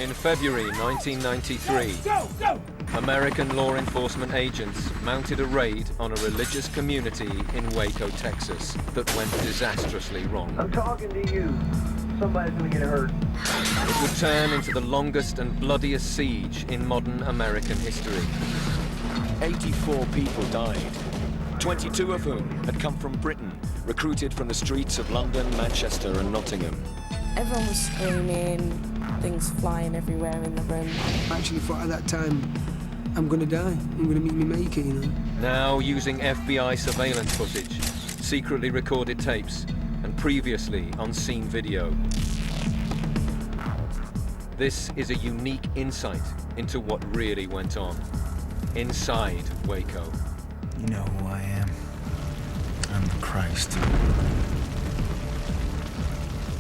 In February 1993, American law enforcement agents mounted a raid on a religious community in Waco, Texas, that went disastrously wrong. I'm talking to you. Somebody's gonna get hurt. It would turn into the longest and bloodiest siege in modern American history. 84 people died, 22 of whom had come from Britain, recruited from the streets of London, Manchester and Nottingham. Everyone was screaming, things flying everywhere in the room. I actually thought at that time, I'm gonna die. I'm gonna meet me maker, you know. Now using FBI surveillance footage, secretly recorded tapes, and previously unseen video. This is a unique insight into what really went on inside Waco. You know who I am. I'm the Christ.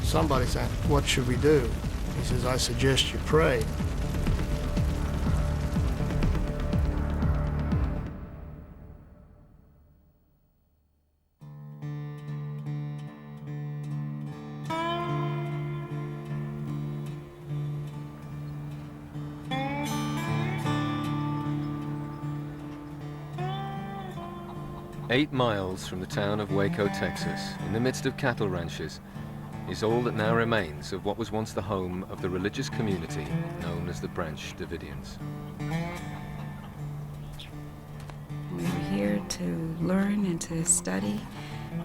Somebody said, "What should we do?" He says, "I suggest you pray." Eight miles from the town of Waco, Texas, in the midst of cattle ranches, is all that now remains of what was once the home of the religious community known as the Branch Davidians. We were here to learn and to study,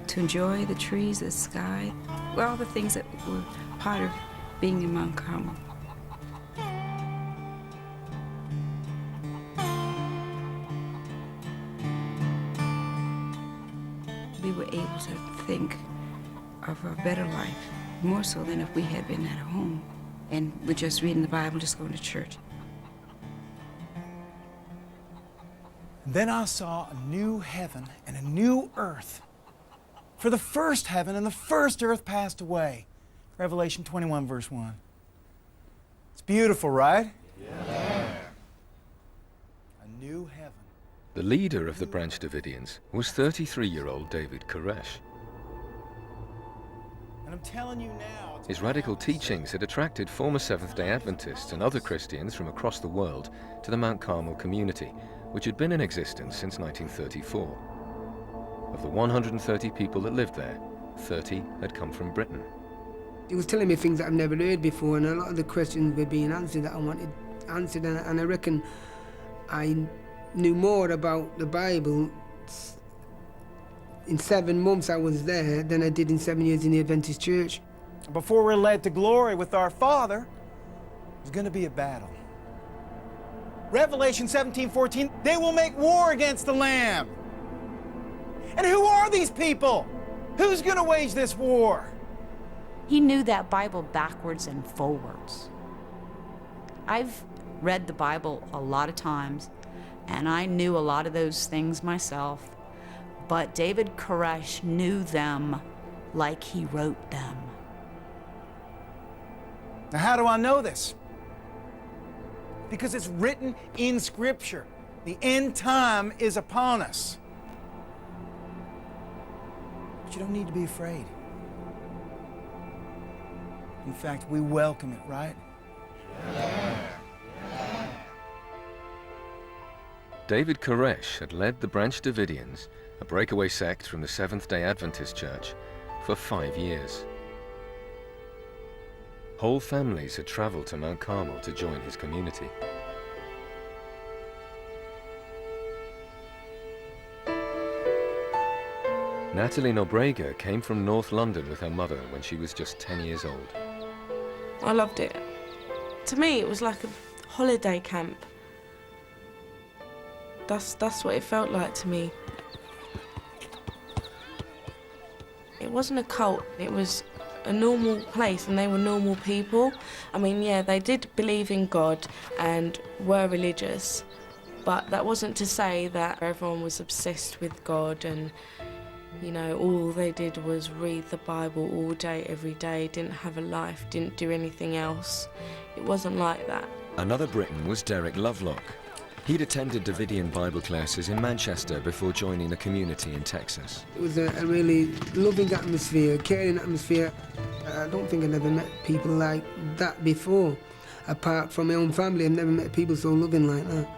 to enjoy the trees, the sky, all the things that were part of being in Mount Carmel. We were able to think of a better life, more so than if we had been at home and we're just reading the Bible, just going to church. Then I saw a new heaven and a new earth. For the first heaven and the first earth passed away. Revelation 21, verse 1. It's beautiful, right? Yeah. A new heaven. The leader of the Branch Davidians was 33-year-old David Koresh. And I'm telling you now, His radical teachings had attracted former Seventh-day Adventists and other Christians from across the world to the Mount Carmel community, which had been in existence since 1934. Of the 130 people that lived there, 30 had come from Britain. He was telling me things that I've never heard before, and a lot of the questions were being answered that I wanted answered, and I reckon I knew more about the Bible in 7 months I was there than I did in 7 years in the Adventist church. before we're led to glory with our Father, there's going to be a battle. Revelation 17:14, they will make war against the Lamb. And who are these people? Who's going to wage this war? He knew that Bible backwards and forwards. I've read the Bible a lot of times, and I knew a lot of those things myself, but David Koresh knew them like he wrote them. Now, how do I know this? Because it's written in Scripture. The end time is upon us. But you don't need to be afraid. In fact, we welcome it, right? David Koresh had led the Branch Davidians, a breakaway sect from the Seventh-day Adventist Church, for 5 years. Whole families had traveled to Mount Carmel to join his community. Natalie Nobrega came from North London with her mother when she was just 10 years old. I loved it. To me, it was like a holiday camp. That's what it felt like to me. It wasn't a cult, it was a normal place, and they were normal people. I mean, yeah, they did believe in God and were religious, but that wasn't to say that everyone was obsessed with God and, you know, all they did was read the Bible all day, every day, didn't have a life, didn't do anything else. It wasn't like that. Another Briton was Derek Lovelock. He'd attended Davidian Bible classes in Manchester before joining the community in Texas. It was a really loving atmosphere, caring atmosphere. I don't think I'd ever met people like that before. apart from my own family. I've never met people so loving like that.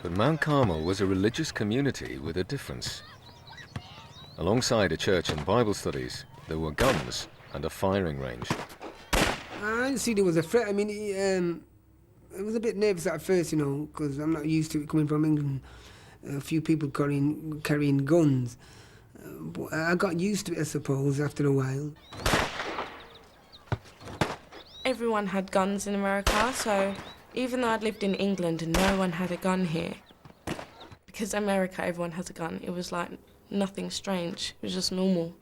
But Mount Carmel was a religious community with a difference. Alongside a church and Bible studies, there were guns and a firing range. I didn't see there was a threat. I mean, I was a bit nervous at first, you know, because I'm not used to it coming from England. A few people carrying guns. But I got used to it, I suppose, after a while. Everyone had guns in America, so even though I'd lived in England and no one had a gun here, because America, everyone has a gun, it was like nothing strange. It was just normal.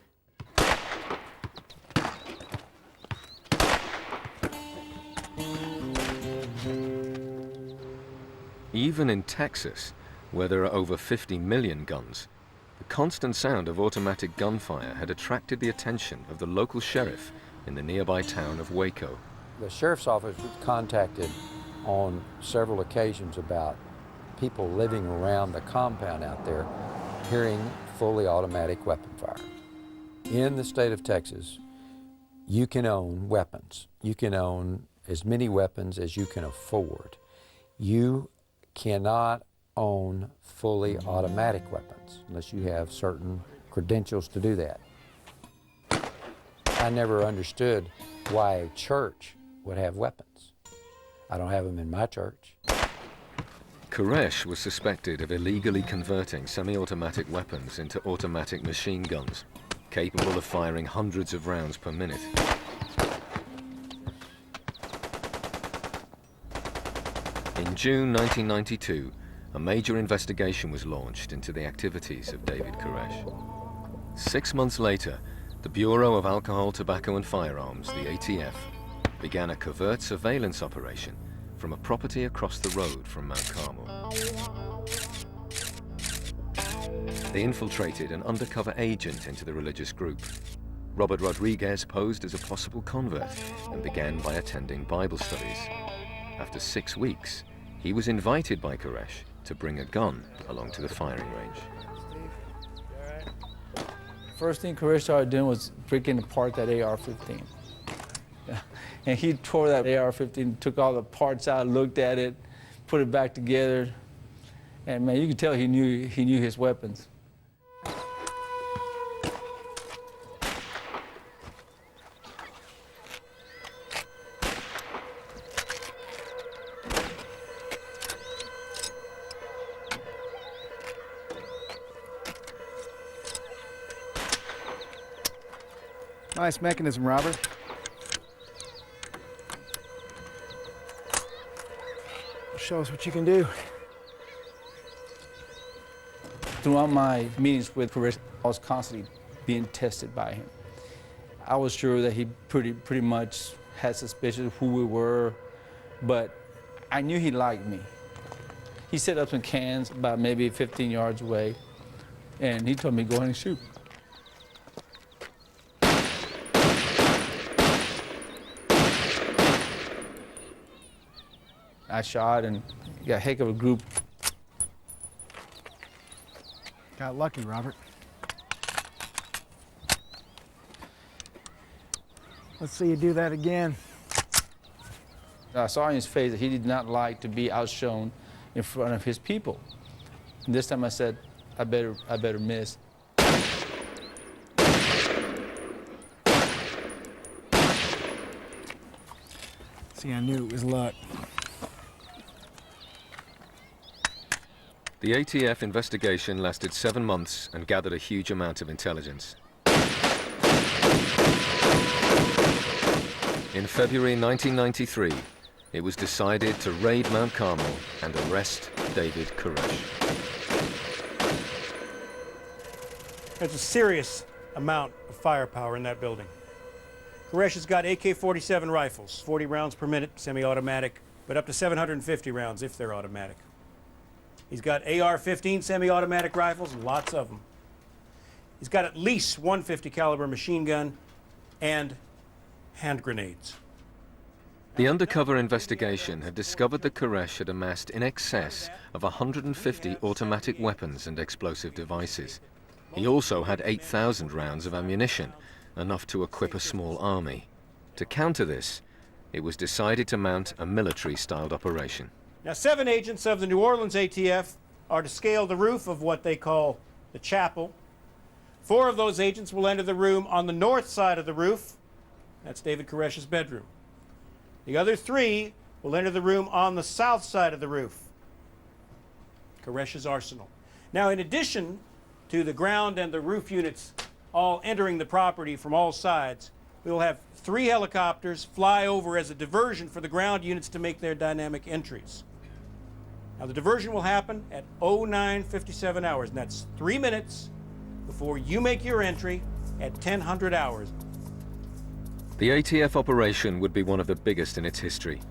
Even in Texas, where there are over 50 million guns, the constant sound of automatic gunfire had attracted the attention of the local sheriff in the nearby town of Waco. The sheriff's office was contacted on several occasions about people living around the compound out there hearing fully automatic weapon fire. In the state of Texas, you can own weapons. You can own as many weapons as you can afford. You cannot own fully automatic weapons unless you have certain credentials to do that. I never understood why a church would have weapons. I don't have them in my church. Koresh was suspected of illegally converting semi-automatic weapons into automatic machine guns, capable of firing hundreds of rounds per minute. In June 1992, a major investigation was launched into the activities of David Koresh. 6 months later, the Bureau of Alcohol, Tobacco and Firearms, the ATF, began a covert surveillance operation from a property across the road from Mount Carmel. They infiltrated an undercover agent into the religious group. Robert Rodriguez posed as a possible convert and began by attending Bible studies. After 6 weeks, he was invited by Koresh to bring a gun along to the firing range. First thing Koresh started doing was breaking apart that AR-15. And he tore that AR-15, took all the parts out, looked at it, put it back together, and man, you could tell he knew his weapons. Nice mechanism, Robert. Show us what you can do. Throughout my meetings with Koresh, I was constantly being tested by him. I was sure that he pretty much had suspicion of who we were, but I knew he liked me. He set up some cans about maybe 15 yards away, and he told me, go ahead and shoot. I shot and got a heck of a group. Got lucky, Robert. Let's see you do that again. I saw in his face that he did not like to be outshone in front of his people. And this time I said, I better miss. See, I knew it was luck. The ATF investigation lasted 7 months and gathered a huge amount of intelligence. In February 1993, it was decided to raid Mount Carmel and arrest David Koresh. There's a serious amount of firepower in that building. Koresh has got AK-47 rifles, 40 rounds per minute, semi-automatic, but up to 750 rounds if they're automatic. He's got AR-15 semi-automatic rifles, lots of them. He's got at least 150 caliber machine gun and hand grenades. The undercover investigation had discovered that Koresh had amassed in excess of 150 automatic weapons and explosive devices. He also had 8,000 rounds of ammunition enough to equip a small army. To counter this, it was decided to mount a military-styled operation. Now, 7 agents of the New Orleans ATF are to scale the roof of what they call the chapel. 4 of those agents will enter the room on the north side of the roof. That's David Koresh's bedroom. The other 3 will enter the room on the south side of the roof, Koresh's arsenal. Now, in addition to the ground and the roof units all entering the property from all sides, we will have 3 helicopters fly over as a diversion for the ground units to make their dynamic entries. Now, the diversion will happen at 09:57 hours, and that's 3 minutes before you make your entry at 10:00 hours. The ATF operation would be one of the biggest in its history,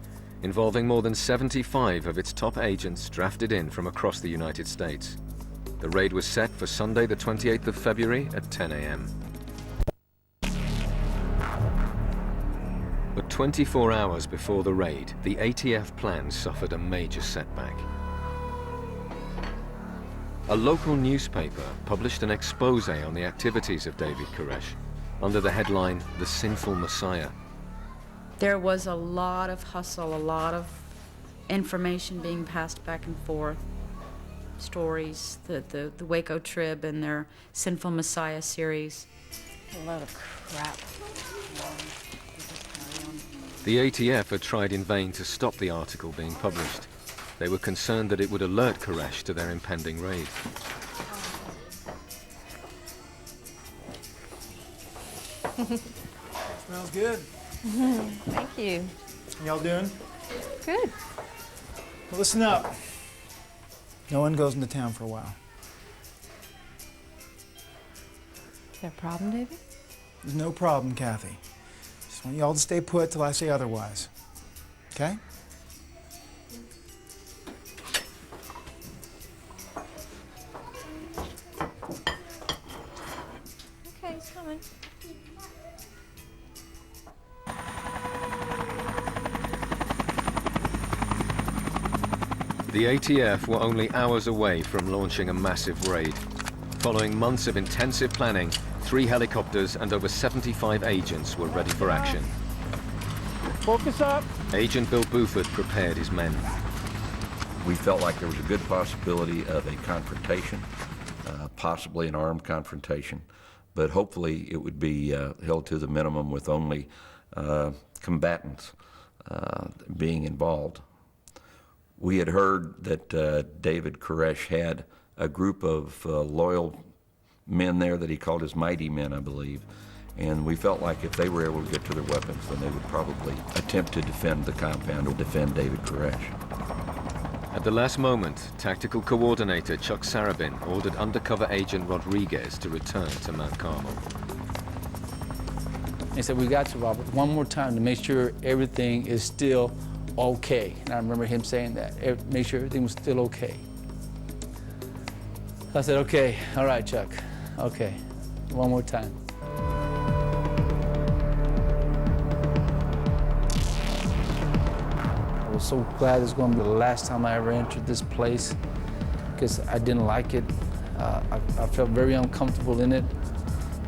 involving more than 75 of its top agents drafted in from across the United States. The raid was set for Sunday, the 28th of February at 10 a.m. But 24 hours before the raid, the ATF plan suffered a major setback. A local newspaper published an expose on the activities of David Koresh under the headline, "The Sinful Messiah." There was a lot of hustle, a lot of information being passed back and forth. Stories, the Waco Trib and their Sinful Messiah series. A lot of crap. The ATF had tried in vain to stop the article being published. They were concerned that it would alert Koresh to their impending raid. Smells good. Thank you. Y'all doing? Good. Well, listen up. No one goes into town for a while. Is there a problem, David? There's no problem, Kathy. Just want y'all to stay put till I say otherwise. Okay? Okay, he's coming. The ATF were only hours away from launching a massive raid. Following months of intensive planning, 3 helicopters and over 75 agents were ready for action. Focus up. Agent Bill Buford prepared his men. We felt like there was a good possibility of a confrontation, possibly an armed confrontation, but hopefully it would be held to the minimum with only combatants being involved. We had heard that David Koresh had a group of loyal men there that he called his mighty men, I believe, and we felt like if they were able to get to their weapons, then they would probably attempt to defend the compound or defend David Koresh. At the last moment, tactical coordinator Chuck Sarabin ordered undercover agent Rodriguez to return to Mount Carmel. He said, "We got to, Robert, one more time to make sure everything is still okay." And I remember him saying that, make sure everything was still okay. I said, "Okay, all right, Chuck, okay, one more time." I was so glad it was going to be the last time I ever entered this place because I didn't like it. I felt very uncomfortable in it.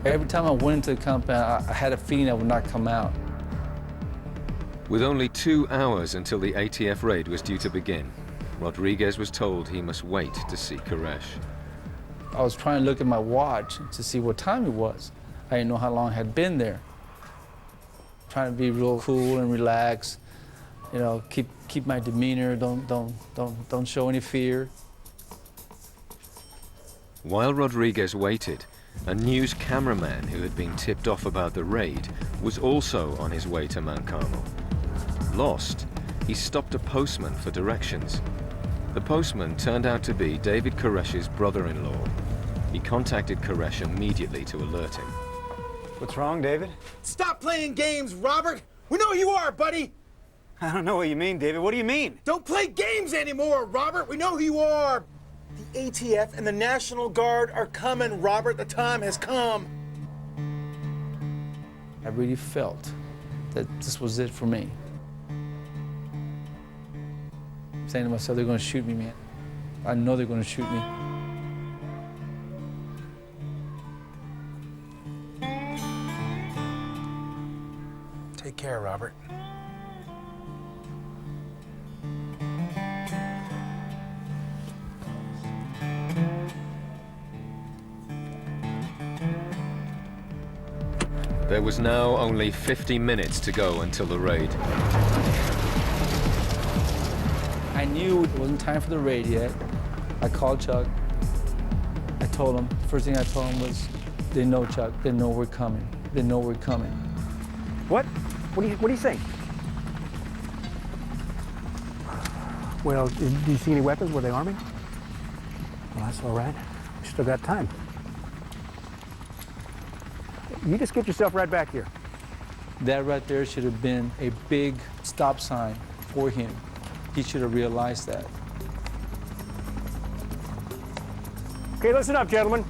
Every time I went into the compound, I had a feeling I would not come out. With only 2 hours until the ATF raid was due to begin, Rodriguez was told he must wait to see Koresh. I was trying to look at my watch to see what time it was. I didn't know how long I had been there. Trying to be real cool and relaxed, you know, keep my demeanor, don't show any fear. While Rodriguez waited, a news cameraman who had been tipped off about the raid was also on his way to Mount Carmel. Lost, he stopped a postman for directions. The postman turned out to be David Koresh's brother-in-law. He contacted Koresh immediately to alert him. What's wrong, David? Stop playing games, Robert! We know who you are, buddy! I don't know what you mean, David. What do you mean? Don't play games anymore, Robert! We know who you are! The ATF and the National Guard are coming, Robert. The time has come. I really felt that this was it for me. Saying to myself, they're going to shoot me, man. I know they're going to shoot me. Take care, Robert. There was now only 50 minutes to go until the raid. I knew it wasn't time for the raid yet. I called Chuck. I told him, first thing I told him was, they know, Chuck, they know we're coming. They know we're coming. What? What do you think? Well, do you see any weapons? Were they arming? Well, that's all right. We still got time. You just get yourself right back here. That right there should have been a big stop sign for him. He should have realized that. Okay, listen up, gentlemen.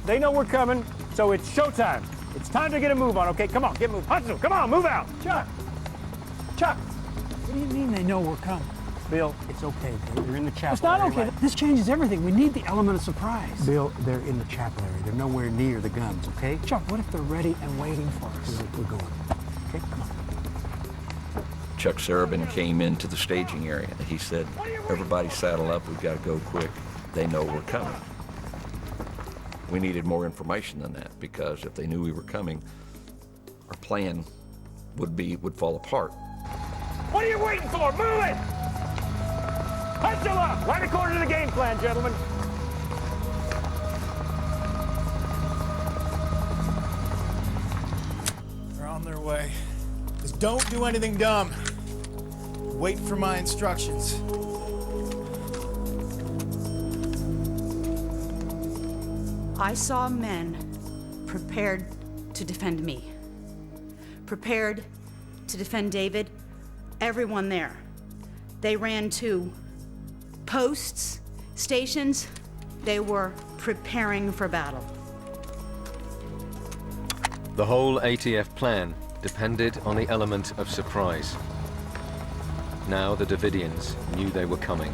They know we're coming, so it's showtime. It's time to get a move on, okay? Come on, get moving. Hudson, come on, move out. Chuck, what do you mean they know we're coming? Bill, it's okay. They're in the chapel. It's not area, okay. right? This changes everything. We need the element of surprise. Bill, they're in the chapel area. They're nowhere near the guns, okay? Chuck, what if they're ready and waiting for us? We're going. Okay, come on. Chuck Sarabin came into the staging area. He said, everybody saddle up, we've got to go quick. They know we're coming. We needed more information than that, because if they knew we were coming, our plan would fall apart. What are you waiting for? Move it! Hustle up! Right according to the game plan, gentlemen. They're on their way. Just don't do anything dumb. Wait for my instructions. I saw men prepared to defend me, prepared to defend David, everyone there. They ran to posts, stations. They were preparing for battle. The whole ATF plan depended on the element of surprise. Now the Davidians knew they were coming.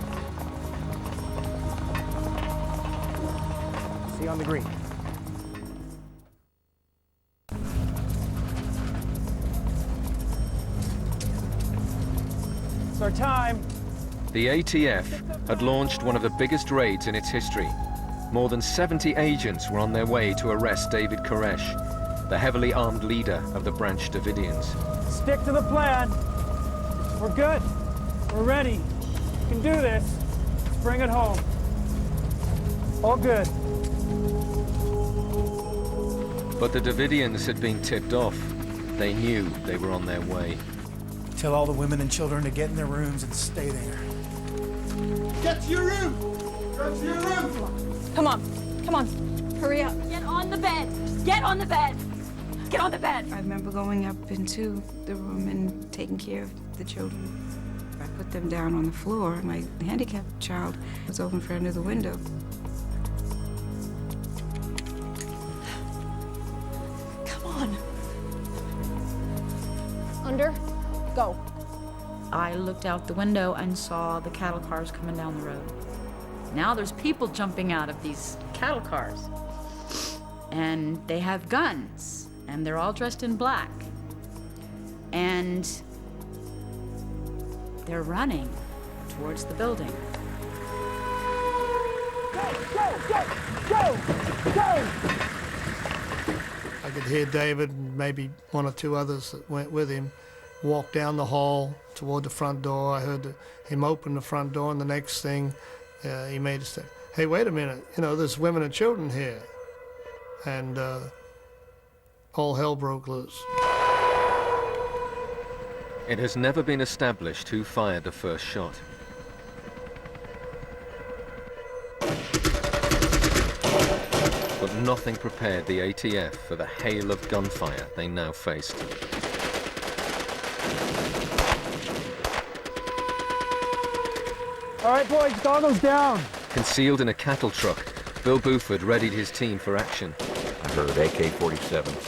See you on the green. It's our time. The ATF had launched one of the biggest raids in its history. More than 70 agents were on their way to arrest David Koresh, the heavily armed leader of the Branch Davidians. Stick to the plan. We're good. We're ready. We can do this. Let's bring it home. All good. But the Davidians had been tipped off. They knew they were on their way. Tell all the women and children to get in their rooms and stay there. Get to your room! Get to your room! Come on. Hurry up. Get on the bed. Just get on the bed. Get on the bed. I remember going up into the room and taking care of the children. I put them down on the floor. My handicapped child was over in front of the window. Come on. Under. Go. I looked out the window and saw the cattle cars coming down the road. Now there's people jumping out of these cattle cars. And they have guns, and they're all dressed in black. And they're running towards the building. Go! I could hear David and maybe one or two others that went with him walk down the hall toward the front door. I heard him open the front door, and the next thing he made us say, "Hey, wait a minute, there's women and children here." And all hell broke loose. It has never been established who fired the first shot. But nothing prepared the ATF for the hail of gunfire they now faced. All right, boys, goggles down. Concealed in a cattle truck, Bill Buford readied his team for action. I heard AK-47s.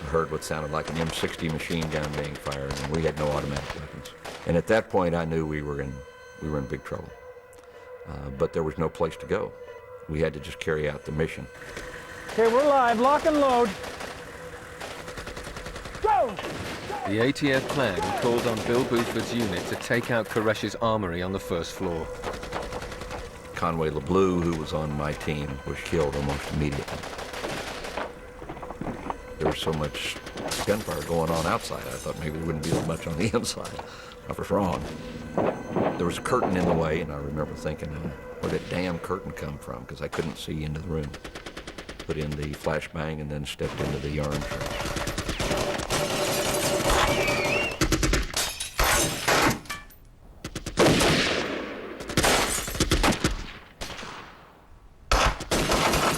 I heard what sounded like an M60 machine gun being fired, and we had no automatic weapons. And at that point, I knew we were in big trouble. But there was no place to go. We had to just carry out the mission. Okay, we're live. Lock and load. Go! The ATF plan called on Bill Buford's unit to take out Koresh's armory on the first floor. Conway LeBleu, who was on my team, was killed almost immediately. There was so much gunfire going on outside, I thought maybe there wouldn't be as much on the inside. I was wrong. There was a curtain in the way, and I remember thinking, where did that damn curtain come from? Because I couldn't see into the room. Put in the flashbang and then stepped into the yarn truck.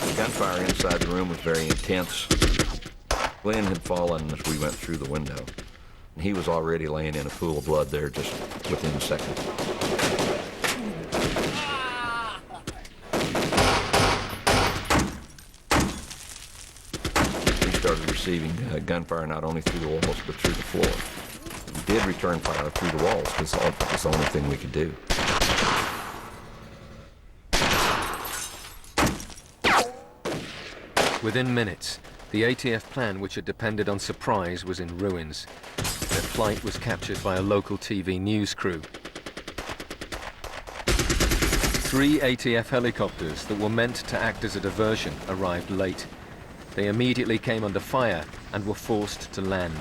The gunfire inside the room was very intense. Glenn had fallen as we went through the window, and he was already laying in a pool of blood there just within seconds. We started receiving gunfire not only through the walls but through the floor. We did return fire through the walls because that was the only thing we could do. Within minutes, the ATF plan, which had depended on surprise, was in ruins. Their flight was captured by a local TV news crew. 3 ATF helicopters that were meant to act as a diversion arrived late. They immediately came under fire and were forced to land.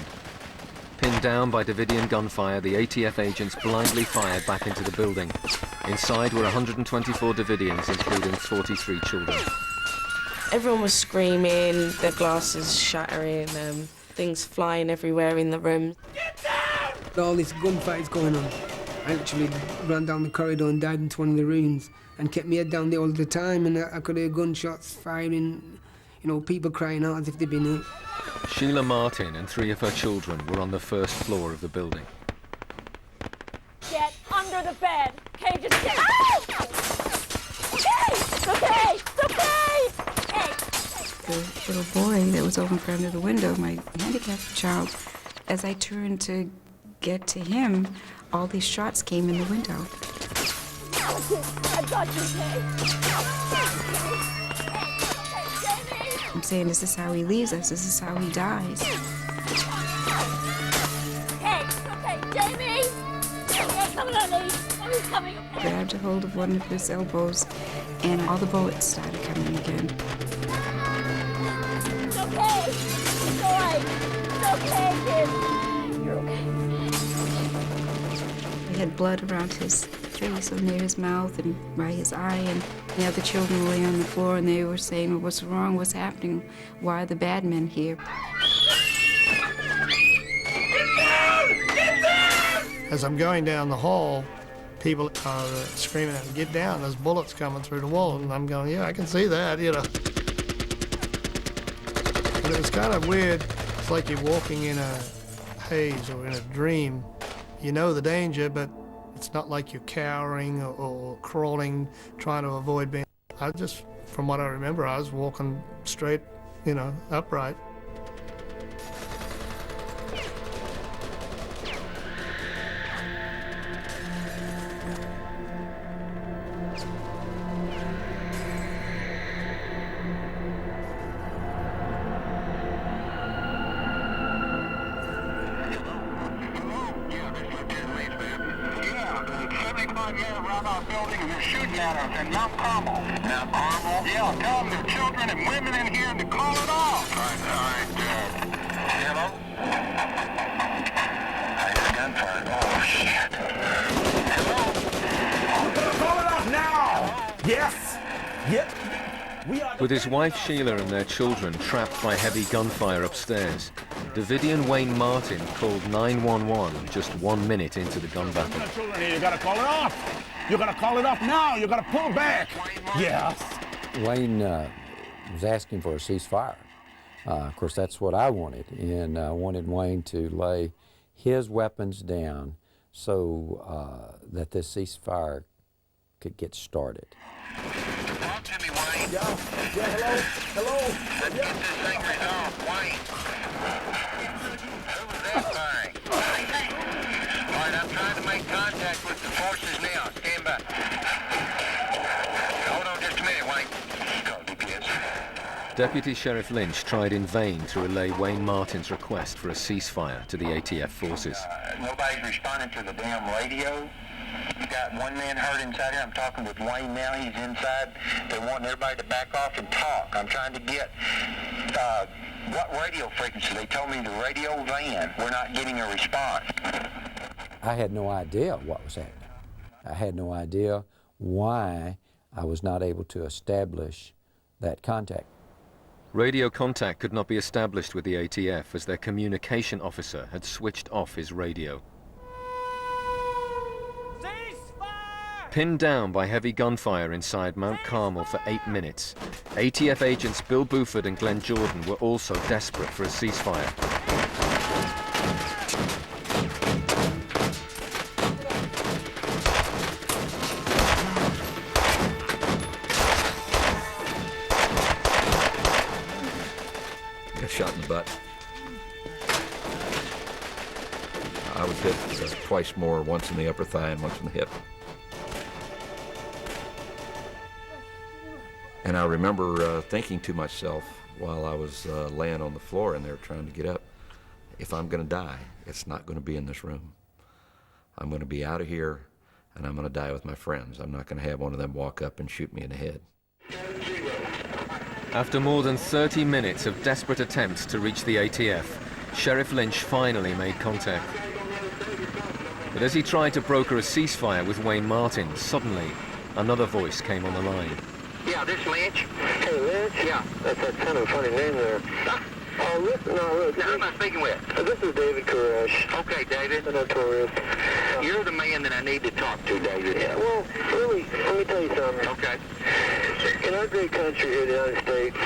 Pinned down by Davidian gunfire, the ATF agents blindly fired back into the building. Inside were 124 Davidians, including 43 children. Everyone was screaming, their glasses shattering, things flying everywhere in the room. All this gunfight going on. I actually ran down the corridor and died into one of the rooms and kept my head down there all the time, and I could hear gunshots firing, you know, people crying out as if they'd been hurt. Sheila Martin and 3 of her children were on the first floor of the building. Get under the bed. Okay, just get. Ow! Okay, it's okay, it's okay. The little boy that was over under the window, my handicapped child, as I turned to get to him, all these shots came in the window. I got you, I'm saying, is this how he leaves us? Is this how he dies? Okay, Jamie! Jamie, come on, Mommy's coming. Grabbed a hold of one of his elbows, and all the bullets started coming again. It's okay. It's all right. It's okay, kid. You're okay. He had blood around his face and near his mouth and by his eye, and the other children were laying on the floor and they were saying, well, what's wrong? What's happening? Why are the bad men here? As I'm going down the hall, people are screaming at me, get down, there's bullets coming through the wall. And I'm going, yeah, I can see that, you know. But it was kind of weird. It's like you're walking in a haze or in a dream. You know the danger, but it's not like you're cowering or crawling, trying to avoid being. I just, from what I remember, I was walking straight, you know, upright. Around our building and they're shooting at us in Mount Carmel. Mount Carmel? Yeah, tell them there's children and women in here and to call it off. All right, hello? I hear gunfire. Oh, shit. Hello? Call it off now! Yes! Yep. With his wife Sheila and their children trapped by heavy gunfire upstairs, Davidian Wayne Martin called 911 just 1 minute into the gun battle. You gotta call it off! You gotta call it off now! You gotta pull back! Yes! Wayne was asking for a ceasefire. Of course, that's what I wanted, and I wanted Wayne to lay his weapons down so that this ceasefire could get started. Talk to me, Wayne. Yeah, hello? Let's get this thing resolved, Wayne. Who was that thing? All right, I'm trying to make contact with the forces now. Stand by. Hold on just a minute, Wayne. Call DPS. Deputy Sheriff Lynch tried in vain to relay Wayne Martin's request for a ceasefire to the ATF forces. Nobody's responding to the damn radio. You got one man hurt inside here. I'm talking with Wayne now. He's inside. They're wanting everybody to back off and talk. I'm trying to get what radio frequency. They told me the radio van. We're not getting a response. I had no idea what was happening. I had no idea why I was not able to establish that contact. Radio contact could not be established with the ATF as their communication officer had switched off his radio. Pinned down by heavy gunfire inside Mount Carmel for 8 minutes, ATF agents Bill Buford and Glenn Jordan were also desperate for a ceasefire. Got shot in the butt. I was hit twice more, once in the upper thigh and once in the hip. And I remember thinking to myself while I was laying on the floor in there trying to get up, if I'm going to die, it's not going to be in this room. I'm going to be out of here, and I'm going to die with my friends. I'm not going to have one of them walk up and shoot me in the head. After more than 30 minutes of desperate attempts to reach the ATF, Sheriff Lynch finally made contact. But as he tried to broker a ceasefire with Wayne Martin, suddenly another voice came on the line. Yeah, this Lynch. Hey, Lynch? Yeah. That's kind of a funny name there. Listen, look. Now, who am I speaking with? This is David Koresh. Okay, David. The Notorious. You're the man that I need to talk to, David. Yeah, well, really, let me tell you something. Okay. In our great country here in the United States,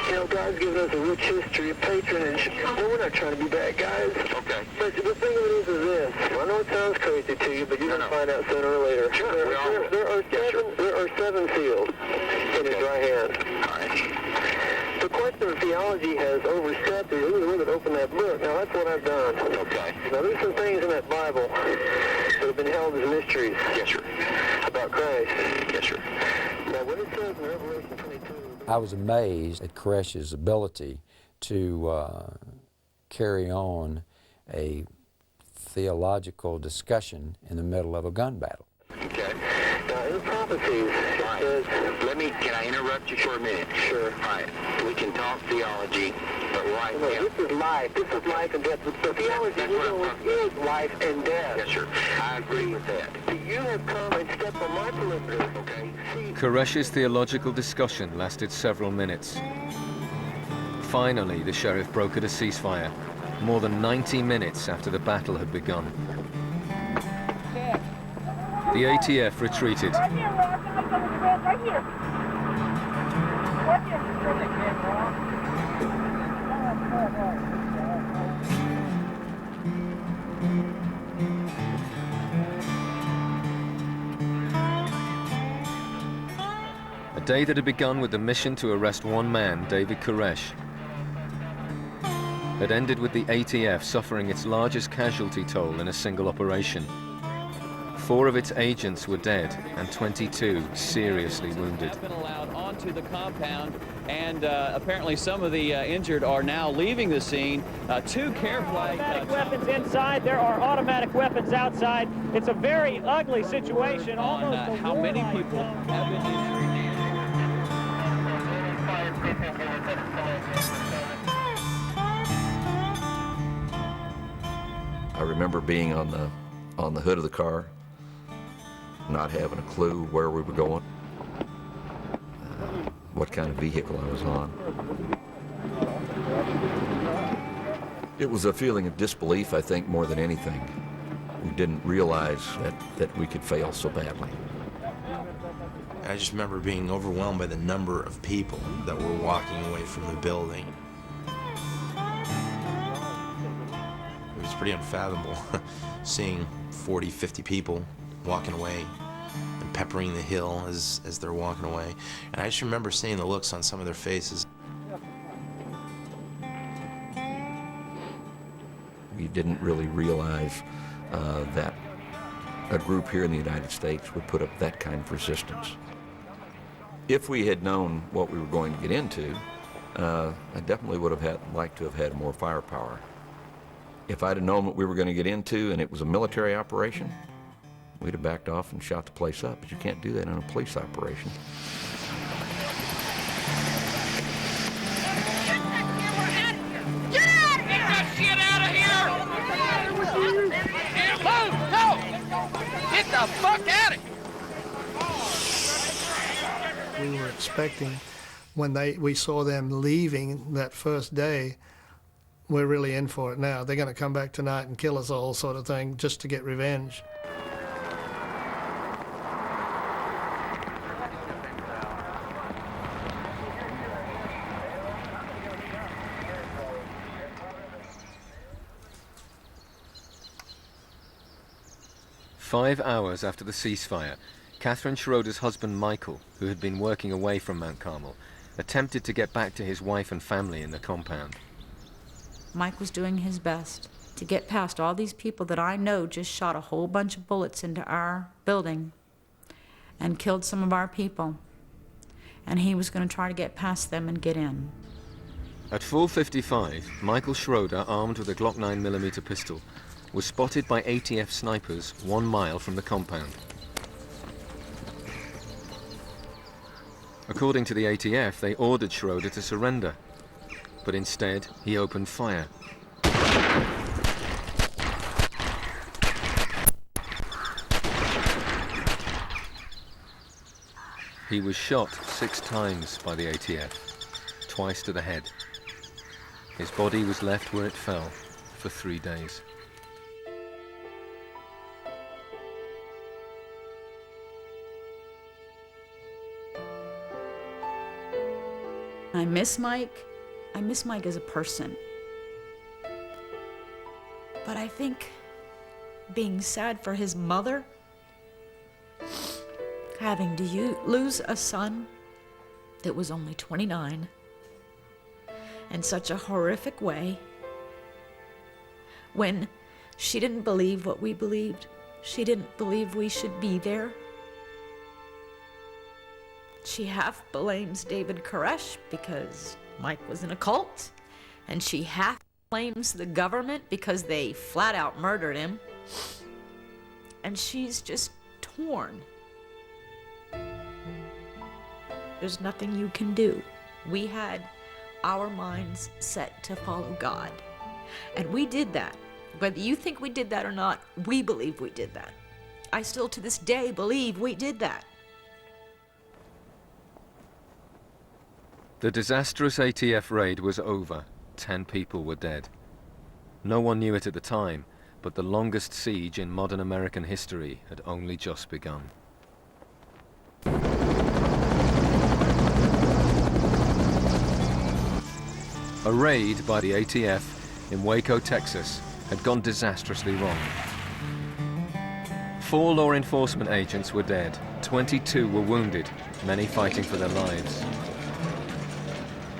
you know, God's given us a rich history of patronage. No, we're not trying to be bad guys. Okay. But the thing of it is this. I know it sounds crazy to you, but you're going to find out sooner or later. Sure, there are 7 seals in his right hand. All right. The question of theology has overstepped it. We're going to open that book. Now, that's what I've done. Okay. Now, there's some things in that Bible that have been held as mysteries. Yes, sir. About Christ. Yes, sir. Now, what it says in Revelation 22... I was amazed at Koresh's ability to carry on a theological discussion in the middle of a gun battle. Okay. Now, in the prophecies, it says... Can I interrupt you for a minute? Sure. All right. We can talk theology, but right now... This is life. This is life and death. The theology is life and death. Yes, sir. I agree with that. You have come and stepped on my perimeter, okay? Koresh's theological discussion lasted several minutes. Finally, the sheriff brokered a ceasefire, more than 90 minutes after the battle had begun. The ATF retreated. Right here. Right here. A day that had begun with the mission to arrest one man, David Koresh, had ended with the ATF suffering its largest casualty toll in a single operation. 4 of its agents were dead and 22 seriously wounded. Have been allowed onto the compound, and apparently some of the injured are now leaving the scene. 2 care flight automatic weapons inside. There are automatic weapons outside. It's a very ugly situation. On how many people have been injured. I remember being on the hood of the car, not having a clue where we were going, what kind of vehicle I was on. It was a feeling of disbelief, I think, more than anything. We didn't realize that we could fail so badly. I just remember being overwhelmed by the number of people that were walking away from the building. It was pretty unfathomable seeing 40, 50 people walking away and peppering the hill as they're walking away. And I just remember seeing the looks on some of their faces. We didn't really realize that a group here in the United States would put up that kind of resistance. If we had known what we were going to get into, I definitely would have liked to have had more firepower. If I'd have known what we were going to get into and it was a military operation, we'd have backed off and shot the place up, but you can't do that in a police operation. Get out of here! Get that shit out of here! Move! Go! Get the fuck out of here! We were expecting when we saw them leaving that first day, we're really in for it now. They're going to come back tonight and kill us all, sort of thing, just to get revenge. Five hours after the ceasefire, Catherine Schroeder's husband Michael, who had been working away from Mount Carmel, attempted to get back to his wife and family in the compound. Mike was doing his best to get past all these people that I know just shot a whole bunch of bullets into our building and killed some of our people. And he was going to try to get past them and get in. At 4:55, Michael Schroeder, armed with a Glock 9mm pistol, was spotted by ATF snipers 1 mile from the compound. According to the ATF, they ordered Schroeder to surrender, but instead he opened fire. He was shot 6 times by the ATF, twice to the head. His body was left where it fell for 3 days. I miss Mike. I miss Mike as a person. But I think being sad for his mother, having to lose a son that was only 29 in such a horrific way, when she didn't believe what we believed, she didn't believe we should be there. She half blames David Koresh because Mike was in a cult, and she half blames the government because they flat out murdered him. And she's just torn. There's nothing you can do. We had our minds set to follow God, and we did that. Whether you think we did that or not, we believe we did that. I still to this day believe we did that. The disastrous ATF raid was over. 10 people were dead. No one knew it at the time, but the longest siege in modern American history had only just begun. A raid by the ATF in Waco, Texas, had gone disastrously wrong. 4 law enforcement agents were dead, 22 were wounded, many fighting for their lives.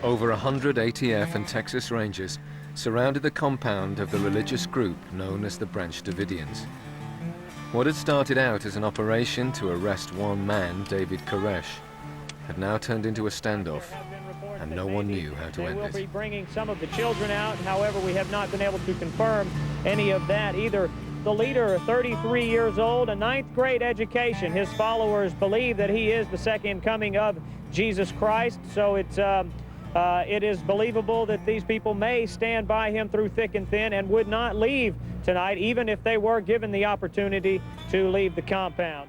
Over 100 ATF and Texas Rangers surrounded the compound of the religious group known as the Branch Davidians. What had started out as an operation to arrest one man, David Koresh, had now turned into a standoff, and no one knew how to end it. They will be bringing some of the children out. However, we have not been able to confirm any of that either. The leader, 33 years old, a 9th grade education. His followers believe that he is the second coming of Jesus Christ. So it is believable that these people may stand by him through thick and thin and would not leave tonight, even if they were given the opportunity to leave the compound.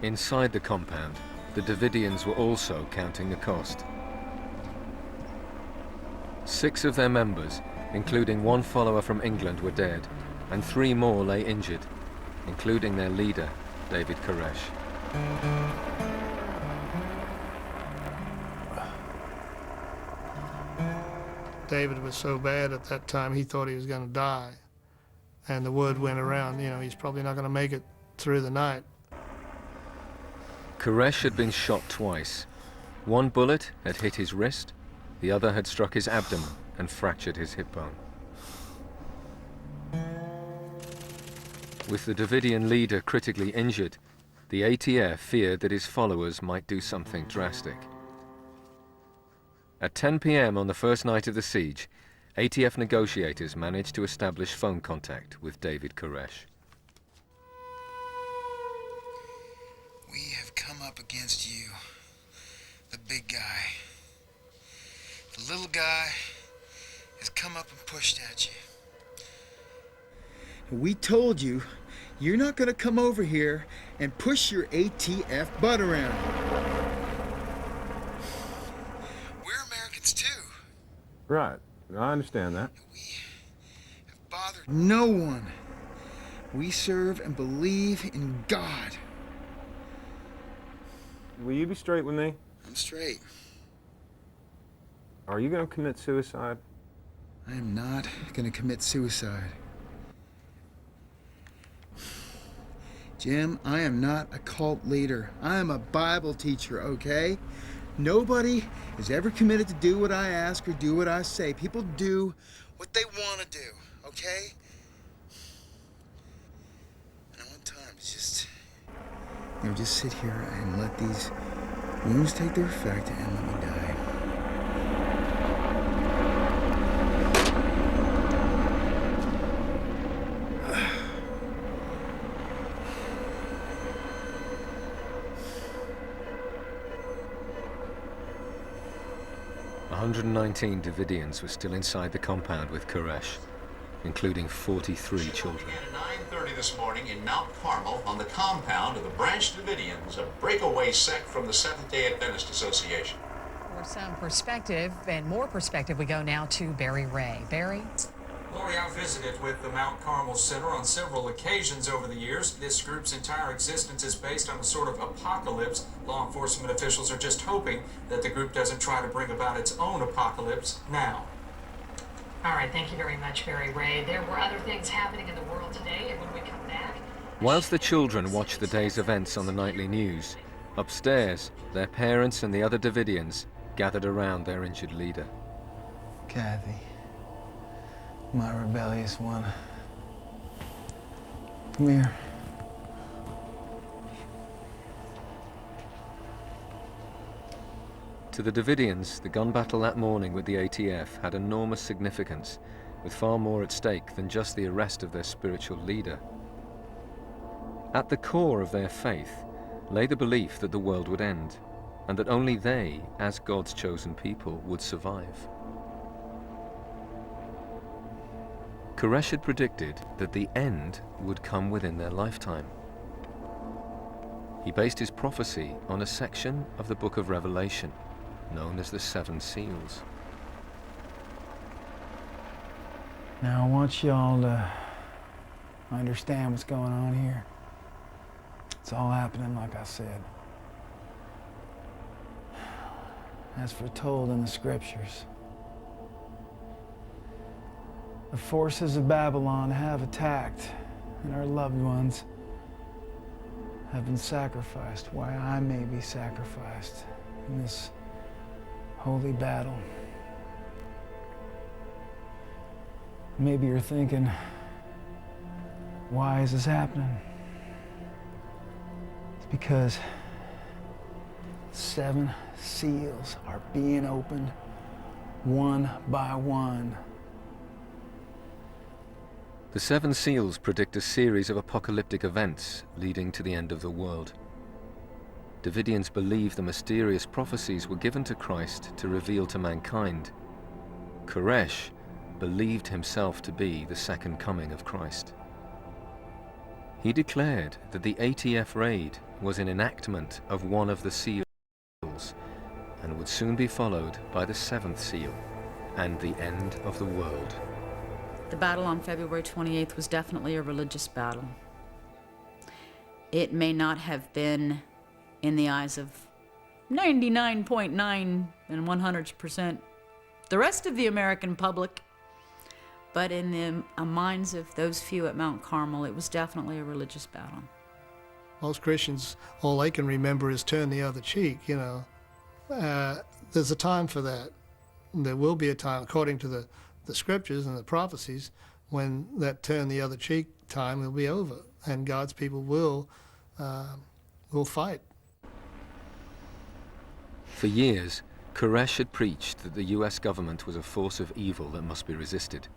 Inside the compound, the Davidians were also counting the cost. 6 of their members, including 1 follower from England, were dead, and 3 more lay injured, including their leader, David Koresh. David was so bad at that time, he thought he was going to die. And the word went around, he's probably not going to make it through the night. Koresh had been shot twice. 1 bullet had hit his wrist, the other had struck his abdomen and fractured his hip bone. With the Davidian leader critically injured, the ATF feared that his followers might do something drastic. At 10 p.m. on the first night of the siege, ATF negotiators managed to establish phone contact with David Koresh. We have come up against you, the big guy. The little guy has come up and pushed at you. We told you, you're not going to come over here and push your ATF butt around. We're Americans too. Right. I understand that. Bothered no one. We serve and believe in God. Will you be straight with me? I'm straight. Are you going to commit suicide? I am not going to commit suicide. Jim, I am not a cult leader. I am a Bible teacher, okay? Nobody is ever committed to do what I ask or do what I say. People do what they want to do, okay? And I want time to just sit here and let these wounds take their effect and let me die. 119 Davidians were still inside the compound with Koresh, including 43 children. At 9:30 this morning in Mount Carmel on the compound of the Branch Davidians, a breakaway sect from the Seventh-day Adventist Association. For some perspective and more perspective, we go now to Barry Ray. Barry? Lori, I've visited with the Mount Carmel Center on several occasions over the years. This group's entire existence is based on a sort of apocalypse. Law enforcement officials are just hoping that the group doesn't try to bring about its own apocalypse now. All right, thank you very much, Barry Ray. There were other things happening in the world today, and when we come back... Whilst the children watched the day's events on the nightly news, upstairs, their parents and the other Davidians gathered around their injured leader. Kathy, my rebellious one. Come here. To the Davidians, the gun battle that morning with the ATF had enormous significance, with far more at stake than just the arrest of their spiritual leader. At the core of their faith lay the belief that the world would end, and that only they, as God's chosen people, would survive. Koresh had predicted that the end would come within their lifetime. He based his prophecy on a section of the book of Revelation, known as the Seven Seals. Now I want y'all to understand what's going on here. It's all happening like I said. As foretold in the scriptures. The forces of Babylon have attacked, and our loved ones have been sacrificed, why I may be sacrificed in this holy battle. Maybe you're thinking, why is this happening? It's because 7 seals are being opened one by one. The Seven Seals predict a series of apocalyptic events leading to the end of the world. Davidians believe the mysterious prophecies were given to Christ to reveal to mankind. Koresh believed himself to be the second coming of Christ. He declared that the ATF raid was an enactment of one of the seals and would soon be followed by the 7th seal and the end of the world. The battle on February 28th was definitely a religious battle. It may not have been, in the eyes of 99.9 and 100% the rest of the American public, but in the minds of those few at Mount Carmel, it was definitely a religious battle. Most Christians, all they can remember is turn the other cheek, you know. There's a time for that. There will be a time, according to the scriptures and the prophecies, when that turn the other cheek time will be over, and God's people will we'll fight. For years, Koresh had preached that the US government was a force of evil that must be resisted.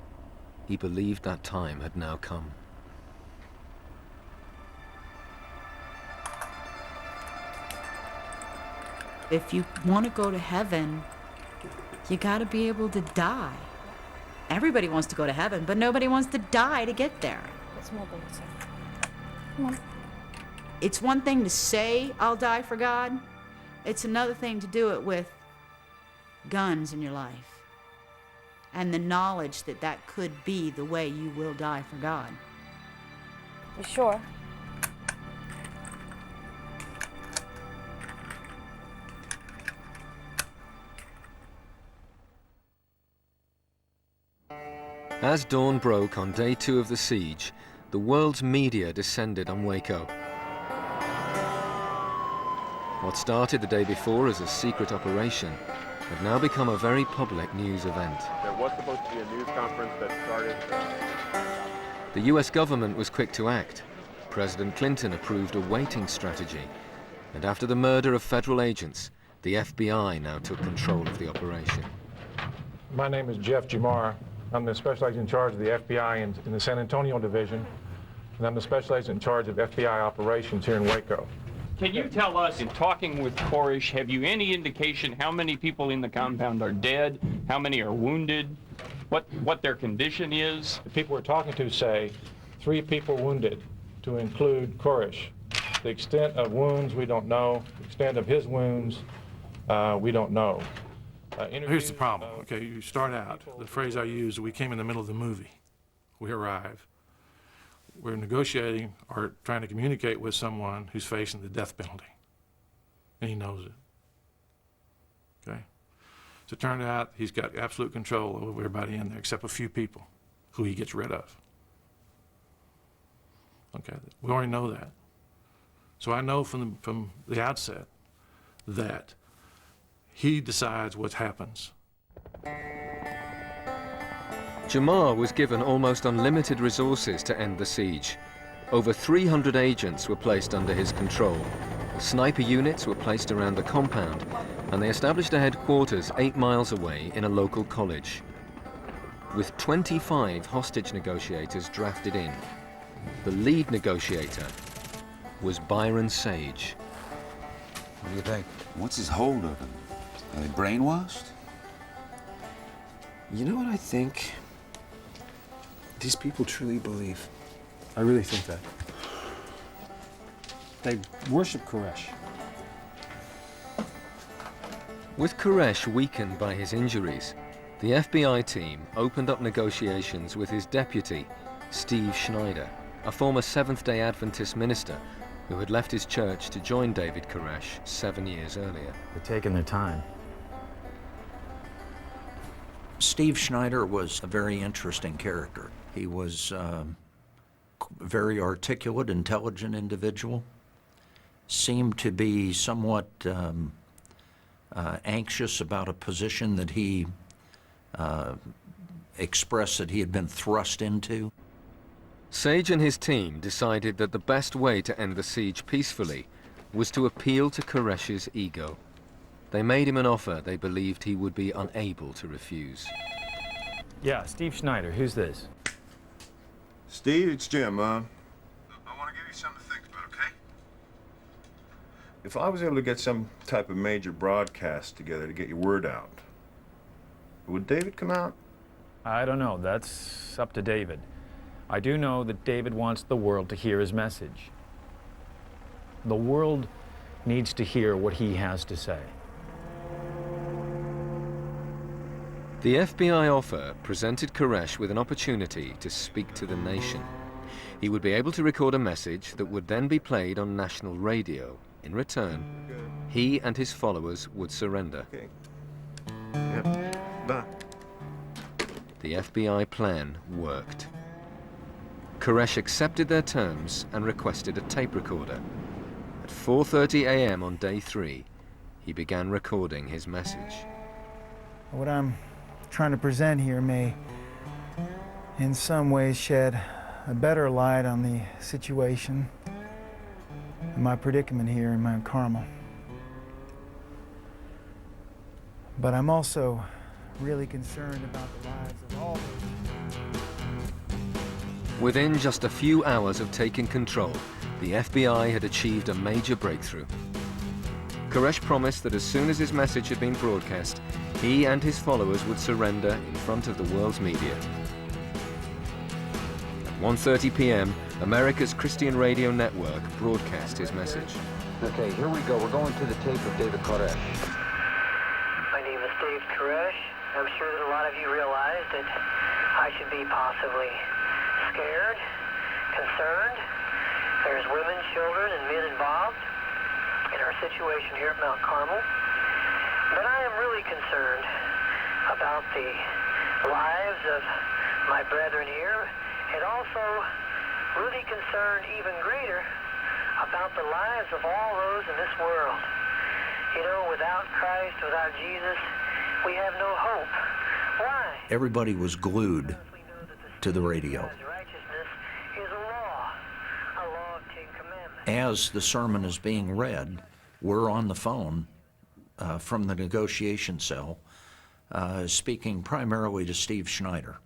He believed that time had now come. If you want to go to heaven, you got to be able to die. Everybody wants to go to heaven, but nobody wants to die to get there. Come on. It's one thing to say, I'll die for God. It's another thing to do it with guns in your life and the knowledge that that could be the way you will die for God. You sure? As dawn broke on day 2 of the siege, the world's media descended on Waco. What started the day before as a secret operation had now become a very public news event. There was supposed to be a news conference that started. The US government was quick to act. President Clinton approved a waiting strategy, and after the murder of federal agents, the FBI now took control of the operation. My name is Jeff Jamar. I'm the special agent in charge of the FBI in the San Antonio division, and I'm the special agent in charge of FBI operations here in Waco. Can you tell us, in talking with Koresh, have you any indication how many people in the compound are dead, how many are wounded, what their condition is? The people we're talking to say 3 people wounded, to include Koresh. The extent of wounds, we don't know. The extent of his wounds, we don't know. Here's the problem, okay? You start out, the phrase I use, we came in the middle of the movie. We arrive. We're negotiating or trying to communicate with someone who's facing the death penalty, and he knows it, okay? So it turned out he's got absolute control over everybody in there except a few people who he gets rid of. Okay, we already know that. So I know from the outset that he decides what happens. Jamar was given almost unlimited resources to end the siege. Over 300 agents were placed under his control. Sniper units were placed around the compound, and they established a headquarters 8 miles away in a local college. With 25 hostage negotiators drafted in, the lead negotiator was Byron Sage. What do you think? What's his hold of him? Are they brainwashed? You know what I think? These people truly believe. I really think that. They worship Koresh. With Koresh weakened by his injuries, the FBI team opened up negotiations with his deputy, Steve Schneider, a former Seventh-day Adventist minister who had left his church to join David Koresh 7 years earlier. They're taking their time. Steve Schneider was a very interesting character. He was a very articulate, intelligent individual, seemed to be somewhat anxious about a position that he expressed that he had been thrust into. Sage and his team decided that the best way to end the siege peacefully was to appeal to Koresh's ego. They made him an offer they believed he would be unable to refuse. Yeah, Steve Schneider, who's this? Steve, it's Jim. I want to give you something to think about, okay? If I was able to get some type of major broadcast together to get your word out, would David come out? I don't know. That's up to David. I do know that David wants the world to hear his message. The world needs to hear what he has to say. The FBI offer presented Koresh with an opportunity to speak to the nation. He would be able to record a message that would then be played on national radio. In return, he and his followers would surrender. Okay. Yep. Bye. The FBI plan worked. Koresh accepted their terms and requested a tape recorder. At 4:30 a.m. on day 3, he began recording his message. What I'm trying to present here may, in some ways, shed a better light on the situation. in my predicament here in Mount Carmel. But I'm also really concerned about the lives of all those. Within just a few hours of taking control, the FBI had achieved a major breakthrough. Koresh promised that as soon as his message had been broadcast, he and his followers would surrender in front of the world's media. At 1:30 p.m., America's Christian radio network broadcast his message. Okay, here we go. We're going to the tape of David Koresh. My name is Dave Koresh. I'm sure that a lot of you realize that I should be possibly scared, concerned. There's women, children, and men involved in our situation here at Mount Carmel. But I am really concerned about the lives of my brethren here, and also really concerned even greater about the lives of all those in this world. You know, without Christ, without Jesus, we have no hope. Why? Everybody was glued to the radio. Righteousness is a law of Ten Commandments. As the sermon is being read, we're on the phone from the negotiation cell, speaking primarily to Steve Schneider.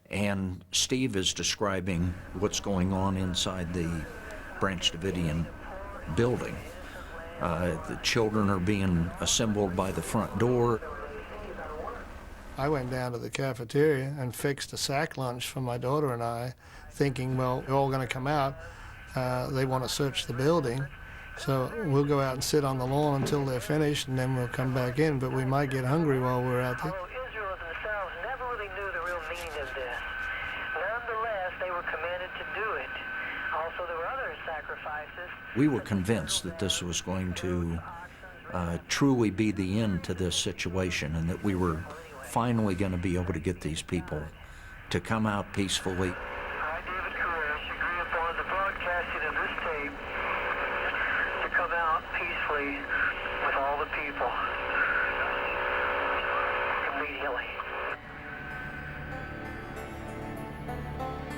And Steve is describing what's going on inside the Branch Davidian building. The children are being assembled by the front door. I went down to the cafeteria and fixed a sack lunch for my daughter and I, thinking, well, we're all going to come out. They want to search the building, so we'll go out and sit on the lawn until they're finished, and then we'll come back in, but we might get hungry while we're out there. Although Israel themselves never really knew the real meaning of this, nonetheless, they were commanded to do it. Also, there were other sacrifices. We were convinced that this was going to truly be the end to this situation, and that we were finally going to be able to get these people to come out peacefully. I, David Koresh, agree upon the broadcasting of this tape to come out peacefully with all the people immediately.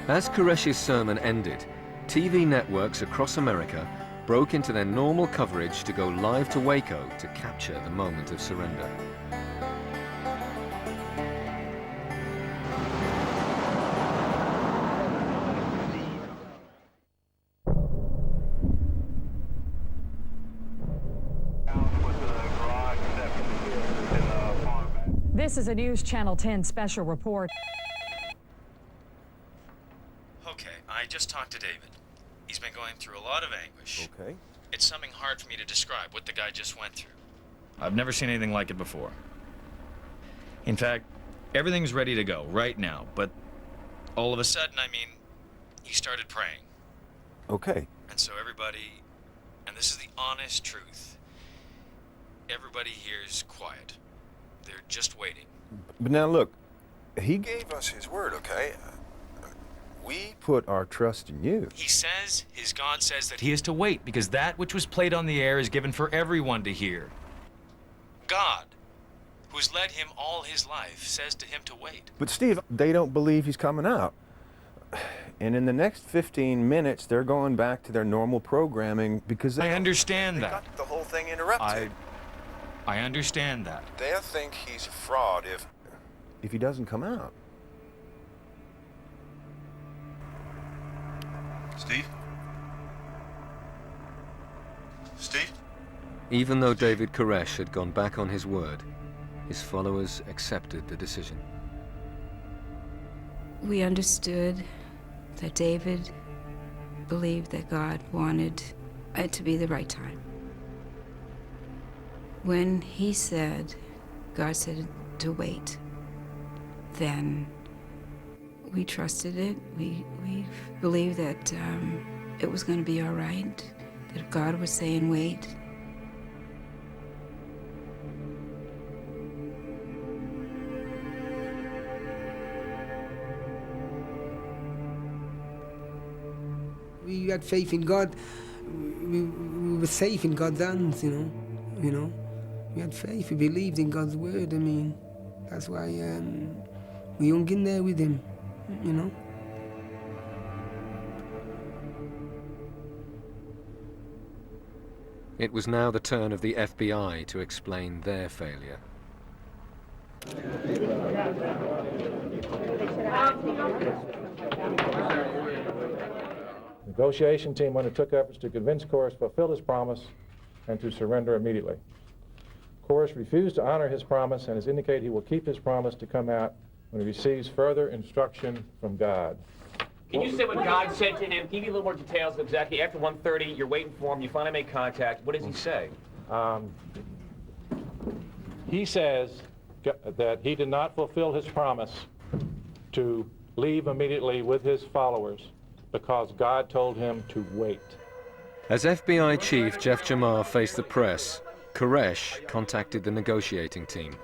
As Koresh's sermon ended, TV networks across America broke into their normal coverage to go live to Waco to capture the moment of surrender. This is a News Channel 10 special report. Okay, I just talked to David. He's been going through a lot of anguish. Okay. It's something hard for me to describe what the guy just went through. I've never seen anything like it before. In fact, everything's ready to go right now, but all of a sudden, he started praying. Okay. And so everybody, and this is the honest truth, everybody here's quiet. They're just waiting. But now look, he gave us his word, okay? We put our trust in you. He says, his God says that he is to wait because that which was played on the air is given for everyone to hear. God, who's led him all his life, says to him to wait. But Steve, they don't believe he's coming out. And in the next 15 minutes, they're going back to their normal programming because I understand that. Got the whole thing interrupted. I understand that. They'll think he's a fraud if he doesn't come out. Steve? Steve? Even though David Koresh had gone back on his word, his followers accepted the decision. We understood that David believed that God wanted it to be the right time. When he said, God said to wait, then we trusted it. We believed that it was going to be all right, that God was saying wait. We had faith in God. We were safe in God's hands, you know. We had faith. We believed in God's word. That's why we hung in there with him, you know. It was now the turn of the FBI to explain their failure. The negotiation team undertook efforts to convince Koresh to fulfill his promise and to surrender immediately. Koresh refused to honor his promise and has indicated he will keep his promise to come out when he receives further instruction from God. Can you say what God said to him? Give you a little more details exactly. After 1:30, you're waiting for him, you finally make contact. What does he say? He says that he did not fulfill his promise to leave immediately with his followers because God told him to wait. As FBI Chief Jeff Jamar faced the press, Koresh contacted the negotiating team.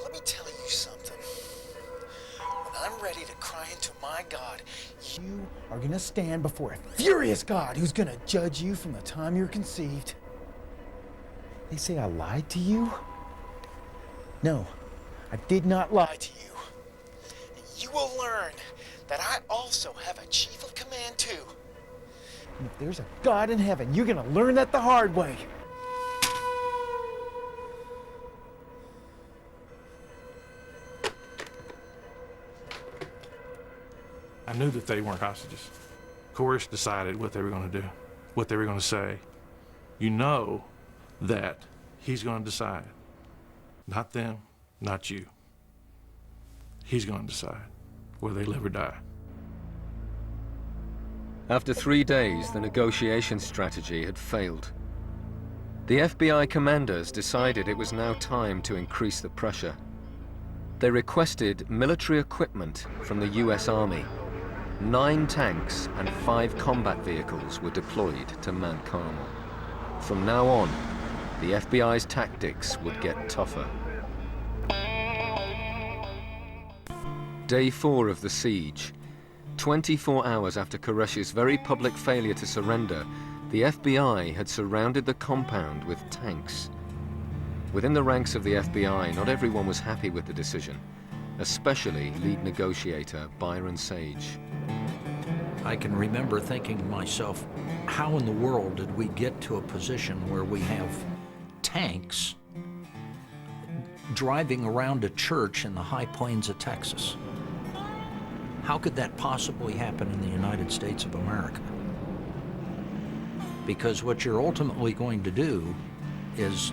Let me tell you something. When I'm ready to cry into my God, you are going to stand before a furious God who's going to judge you from the time you're conceived. They say I lied to you? No, I did not lie to you. And you will learn that I also have a chief of command too. And if there's a God in heaven, you're going to learn that the hard way. I knew that they weren't hostages. Koresh decided what they were going to do, what they were going to say. You know that he's going to decide. Not them, not you. He's going to decide whether they live or die. After 3 days, the negotiation strategy had failed. The FBI commanders decided it was now time to increase the pressure. They requested military equipment from the US Army. 9 tanks and 5 combat vehicles were deployed to Mount Carmel. From now on, the FBI's tactics would get tougher. Day 4 of the siege. 24 hours after Koresh's very public failure to surrender, the FBI had surrounded the compound with tanks. Within the ranks of the FBI, not everyone was happy with the decision, especially lead negotiator Byron Sage. I can remember thinking to myself, how in the world did we get to a position where we have tanks driving around a church in the high plains of Texas? How could that possibly happen in the United States of America? Because what you're ultimately going to do is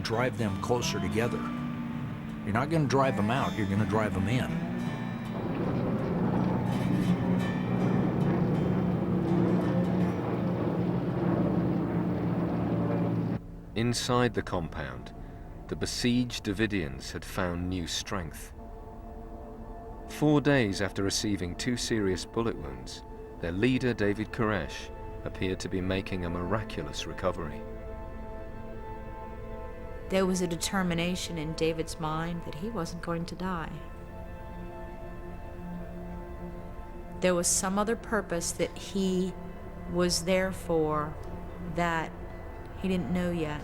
drive them closer together. You're not going to drive them out, you're going to drive them in. Inside the compound, the besieged Davidians had found new strength. 4 days after receiving 2 serious bullet wounds, their leader, David Koresh, appeared to be making a miraculous recovery. There was a determination in David's mind that he wasn't going to die. There was some other purpose that he was there for that he didn't know yet.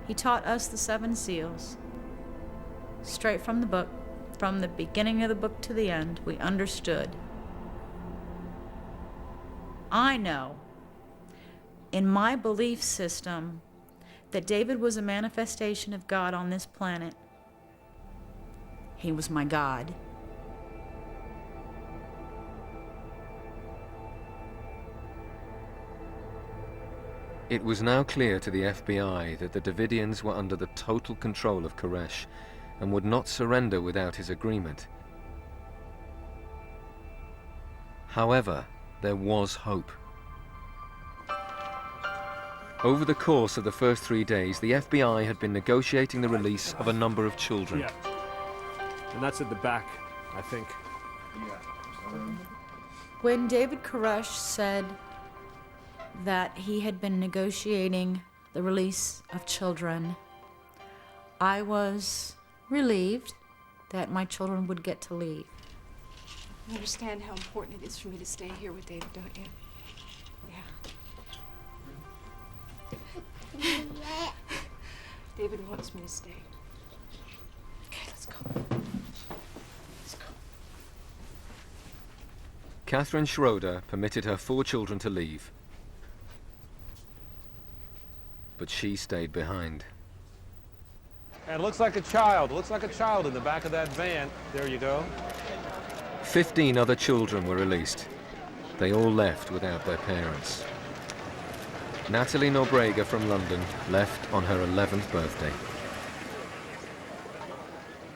He taught us the 7 seals. Straight from the book, from the beginning of the book to the end, we understood. I know, in my belief system, that David was a manifestation of God on this planet. He was my God. It was now clear to the FBI that the Davidians were under the total control of Koresh and would not surrender without his agreement. However, there was hope. Over the course of the first 3 days, the FBI had been negotiating the release of a number of children. Yeah. And that's at the back, I think. When David Koresh said that he had been negotiating the release of children, I was relieved that my children would get to leave. You understand how important it is for me to stay here with David, don't you? Yeah. David wants me to stay. Okay, let's go. Let's go. Catherine Schroeder permitted her 4 children to leave, but she stayed behind. And it looks like a child. It looks like a child in the back of that van. There you go. 15 other children were released. They all left without their parents. Natalie Nobrega from London left on her 11th birthday.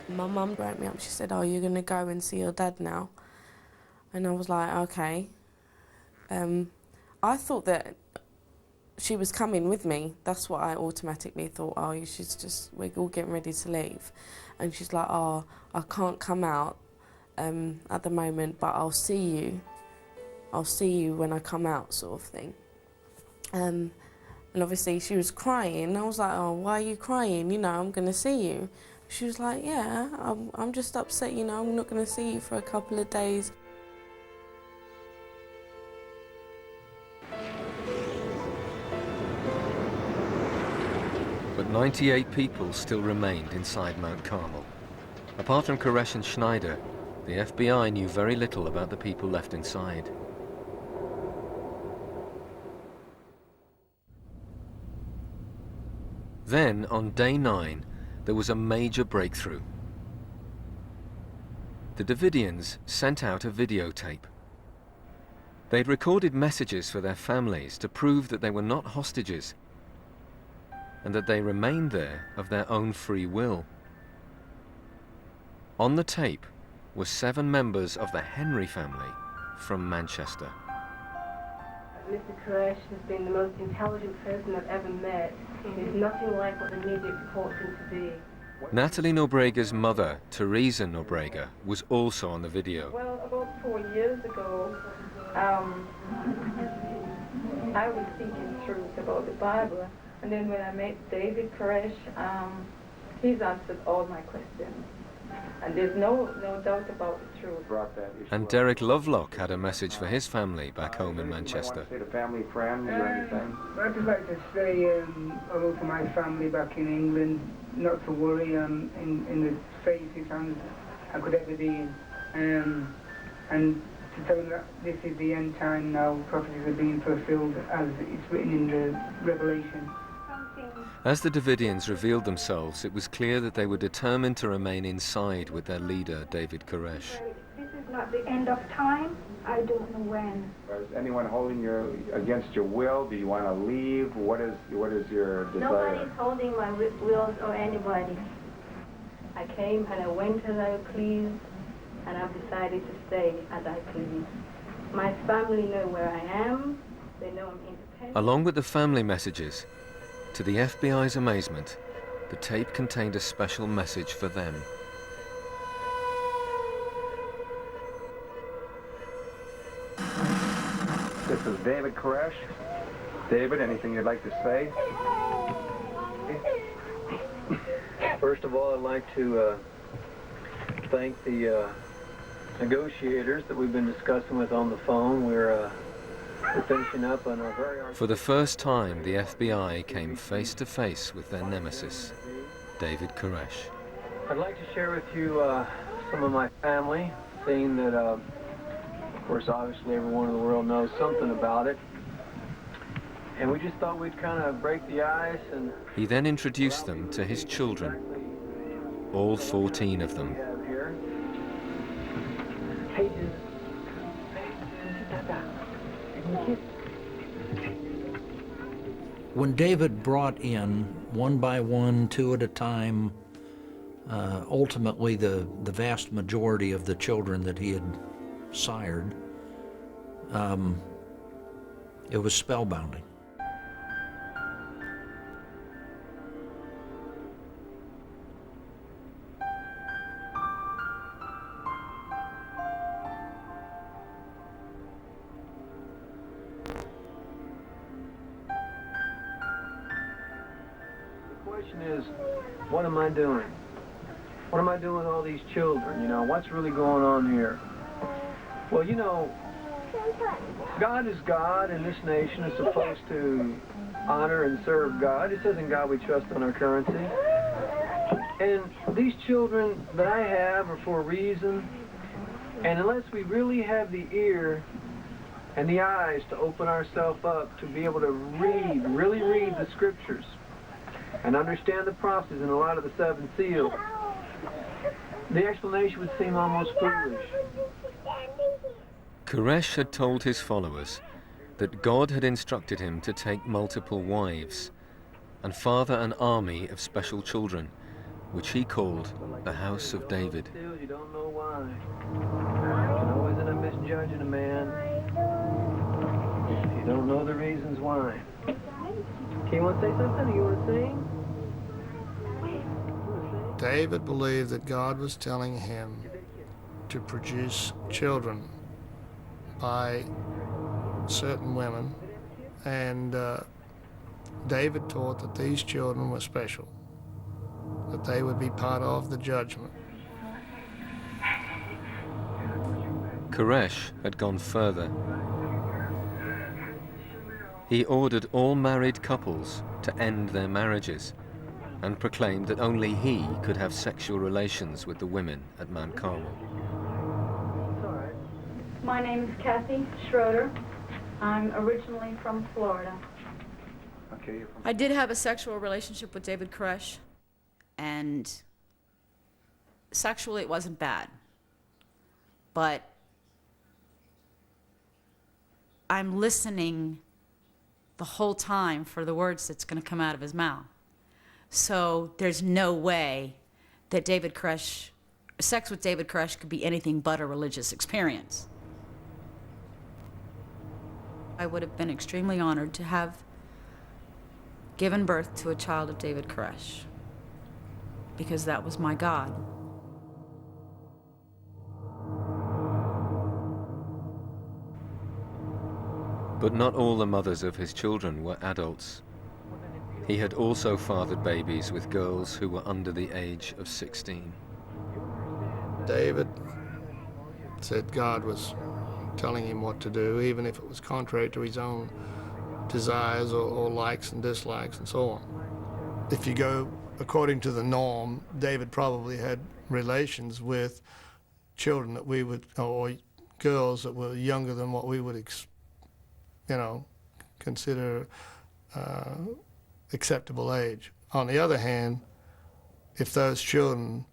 My mum woke me up. She said, "Oh, you're going to go and see your dad now?" And I was like, okay. I thought that she was coming with me. That's what I automatically thought. Oh, she's just, we're all getting ready to leave. And she's like, "Oh, I can't come out at the moment, but I'll see you. I'll see you when I come out," sort of thing. And obviously she was crying. I was like, "Oh, why are you crying? You know, I'm going to see you." She was like, "Yeah, I'm just upset, you know, I'm not going to see you for a couple of days." But 98 people still remained inside Mount Carmel. Apart from Koresh and Schneider, the FBI knew very little about the people left inside. Then, on day 9, there was a major breakthrough. The Davidians sent out a videotape. They'd recorded messages for their families to prove that they were not hostages and that they remained there of their own free will. On the tape were 7 members of the Henry family from Manchester. Mr. Koresh has been the most intelligent person I've ever met. He's nothing like what the media reports him to be. Natalie Nobrega's mother, Teresa Nobrega, was also on the video. Well, about 4 years ago, I was seeking truth about the Bible, and then when I met David Koresh, he's answered all my questions. And there's no doubt about the truth. And Derek Lovelock had a message for his family back home in Manchester. Say to family, friends, or anything? I'd just like to say hello to my family back in England, not to worry, in the safest hands I could ever be in. And to tell them that this is the end time now, prophecies are being fulfilled as it's written in the Revelation. As the Davidians revealed themselves, it was clear that they were determined to remain inside with their leader, David Koresh. This is not the end of time. I don't know when. Is anyone holding you against your will? Do you want to leave? What is your desire? Nobody's holding my wills or anybody. I came and I went as I pleased, and I've decided to stay as I please. My family know where I am. They know I'm independent. Along with the family messages, to the FBI's amazement, the tape contained a special message for them. This is David Koresh. David, anything you'd like to say? First of all, I'd like to thank the negotiators that we've been discussing with on the phone. We're finishing up on our very... For the first time, the FBI came face to face with their nemesis, David Koresh. I'd like to share with you some of my family, seeing that, of course, obviously everyone in the world knows something about it. And we just thought we'd kind of break the ice and... He then introduced them to his children, all 14 of them. Hey, when David brought in, one by one, 2 at a time, ultimately the vast majority of the children that he had sired, it was spellbinding. Is, what am I doing? What am I doing with all these children? You know, what's really going on here? Well, you know, God is God, and this nation is supposed to honor and serve God. It says in God we trust on our currency. And these children that I have are for a reason, And unless we really have the ear and the eyes to open ourselves up to be able to read, really read the scriptures and understand the prophecies in a lot of the seven seals, the explanation would seem almost foolish. Koresh had told his followers that God had instructed him to take multiple wives and father an army of special children, which he called the House of David. Still, you don't know why. You can always end up misjudging a man if you don't know the reasons why. Okay, you want to say something? You want to sing? David believed that God was telling him to produce children by certain women, and David taught that these children were special, that they would be part of the judgment. Koresh had gone further. He ordered all married couples to end their marriages and proclaimed that only he could have sexual relations with the women at Mount Carmel. My name is Kathy Schroeder. I'm originally from Florida. Okay, you're from... I did have a sexual relationship with David Koresh, and sexually it wasn't bad. But I'm listening the whole time for the words that's going to come out of his mouth. So there's no way that sex with David Koresh could be anything but a religious experience. I would have been extremely honored to have given birth to a child of David Koresh, because that was my God. But not all the mothers of his children were adults. He had also fathered babies with girls who were under the age of 16. David said God was telling him what to do, even if it was contrary to his own desires or likes and dislikes and so on. If you go according to the norm, David probably had relations with children that we would, or girls that were younger than what we would, consider acceptable age. On the other hand, if those children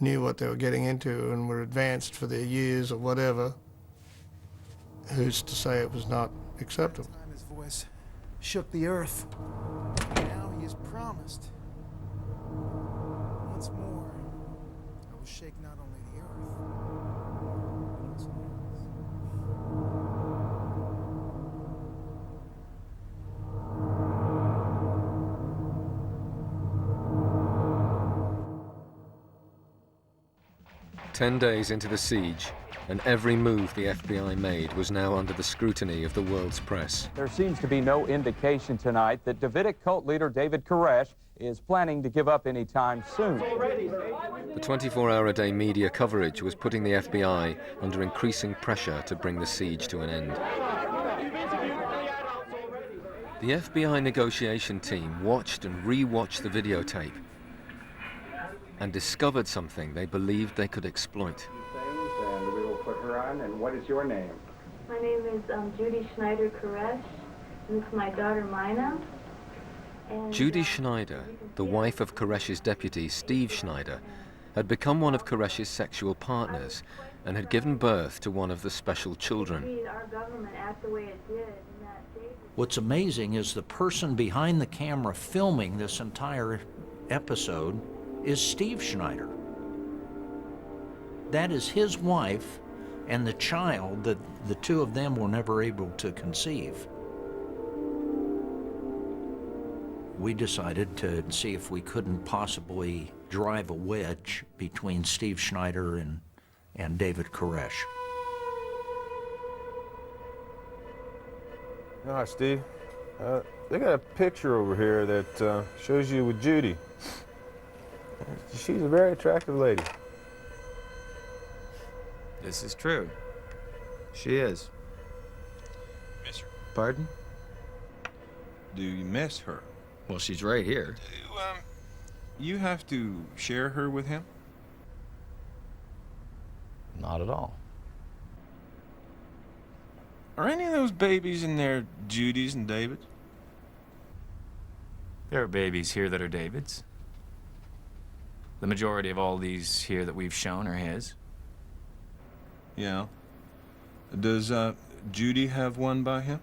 knew what they were getting into and were advanced for their years or whatever, who's to say it was not acceptable? His voice shook the earth. Now he is promised. Once more, I will shake not only the earth, but also the earth. 10 days into the siege, and every move the FBI made was now under the scrutiny of the world's press. There seems to be no indication tonight that Davidic cult leader David Koresh is planning to give up anytime soon. The 24-hour-a-day media coverage was putting the FBI under increasing pressure to bring the siege to an end. The FBI negotiation team watched and re-watched the videotape and discovered something they believed they could exploit. And we will put her on. And what is your name? My name is Judy Schneider Koresh. This is my daughter Mina. And, Judy Schneider, the wife of Koresh's deputy Steve Schneider, had become one of Koresh's sexual partners and had given birth to one of the special children. our government act the way it did. What's amazing is the person behind the camera filming this entire episode is Steve Schneider. That is his wife and the child that the two of them were never able to conceive. We decided to see if we couldn't possibly drive a wedge between Steve Schneider and David Koresh. Hi, Steve. They got a picture over here that shows you with Judy. She's a very attractive lady. This is true. She is. Miss her? Pardon? Do you miss her? Well, she's right here. You have to share her with him? Not at all. Are any of those babies in there Judy's and David's? There are babies here that are David's. The majority of all these here that we've shown are his. Yeah. Does Judy have one by him?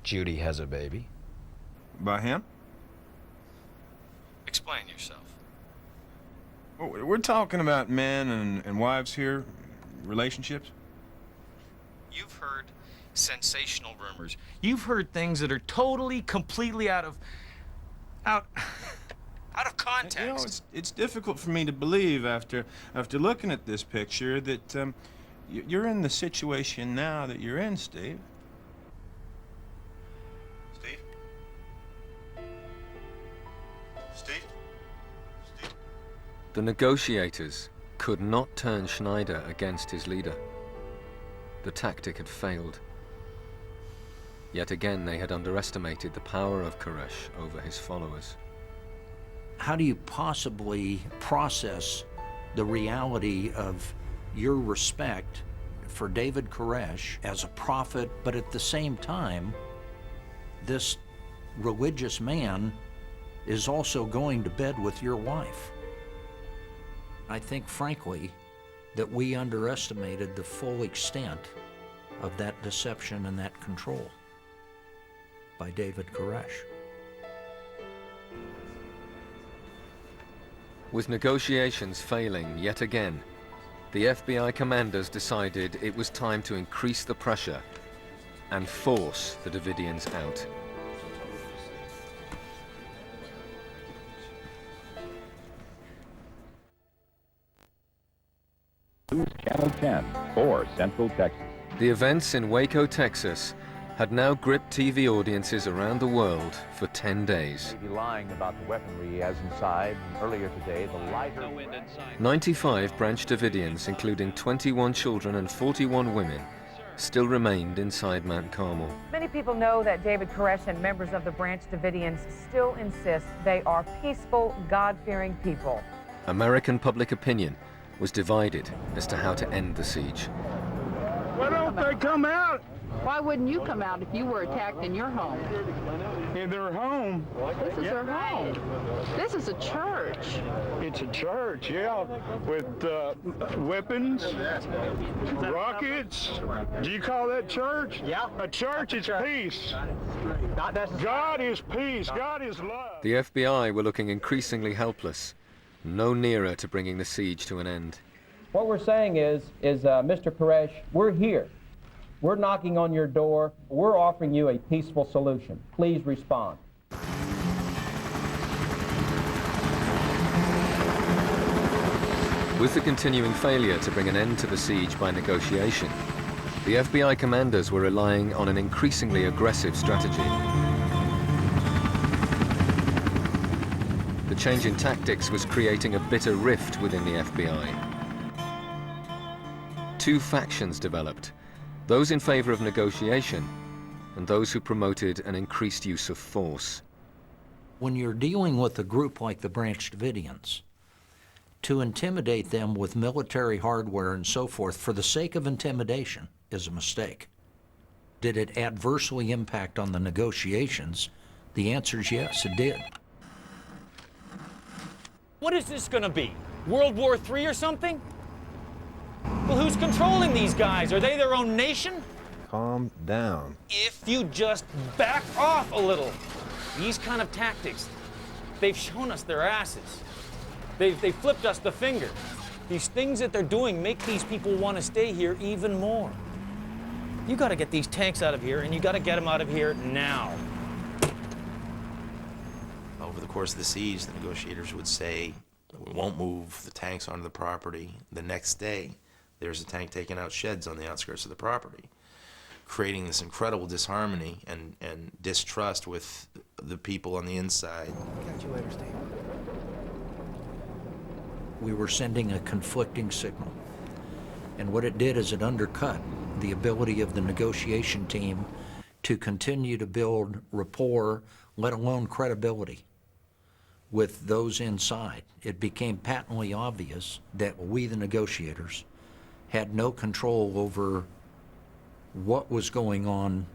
Judy has a baby. By him? Explain yourself. We're talking about men and wives here, relationships. You've heard sensational rumors. You've heard things that are totally, completely out of context. You know, it's difficult for me to believe after looking at this picture that you're in the situation now that you're in, Steve. Steve? Steve? Steve? The negotiators could not turn Schneider against his leader. The tactic had failed. Yet again, they had underestimated the power of Koresh over his followers. How do you possibly process the reality of your respect for David Koresh as a prophet, but at the same time, this religious man is also going to bed with your wife? I think, frankly, that we underestimated the full extent of that deception and that control by David Koresh. With negotiations failing yet again, the FBI commanders decided it was time to increase the pressure and force the Davidians out. News Channel 10 for Central Texas. The events in Waco, Texas, had now gripped TV audiences around the world for 10 days. Be lying about the weaponry he has inside. Earlier today, the lighter... 95 Branch Davidians, including 21 children and 41 women, still remained inside Mount Carmel. Many people know that David Koresh and members of the Branch Davidians still insist they are peaceful, God-fearing people. American public opinion was divided as to how to end the siege. Why don't they come out? Why wouldn't you come out if you were attacked in your home? In their home. This is their home. This is a church. It's a church, yeah, with weapons, rockets. Do you call that church? Yeah. A church is peace. God is peace. God is love. The FBI were looking increasingly helpless, no nearer to bringing the siege to an end. What we're saying is Mr. Koresh, we're here. We're knocking on your door. We're offering you a peaceful solution. Please respond. With the continuing failure to bring an end to the siege by negotiation, the FBI commanders were relying on an increasingly aggressive strategy. The change in tactics was creating a bitter rift within the FBI. Two factions developed, those in favor of negotiation and those who promoted an increased use of force. When you're dealing with a group like the Branch Davidians, to intimidate them with military hardware and so forth for the sake of intimidation is a mistake. Did it adversely impact on the negotiations? The answer is yes, it did. What is this gonna be? World War III or something? Well, who's controlling these guys? Are they their own nation? Calm down. If you just back off a little. These kind of tactics, they've shown us their asses. They've flipped us the finger. These things that they're doing make these people want to stay here even more. You got to get these tanks out of here, and you got to get them out of here now. Over the course of the siege, the negotiators would say, we won't move the tanks onto the property. The next day, there's a tank taking out sheds on the outskirts of the property, creating this incredible disharmony and distrust with the people on the inside. Catch you later, Steve. We were sending a conflicting signal. And what it did is it undercut the ability of the negotiation team to continue to build rapport, let alone credibility, with those inside. It became patently obvious that we, the negotiators, had no control over what was going on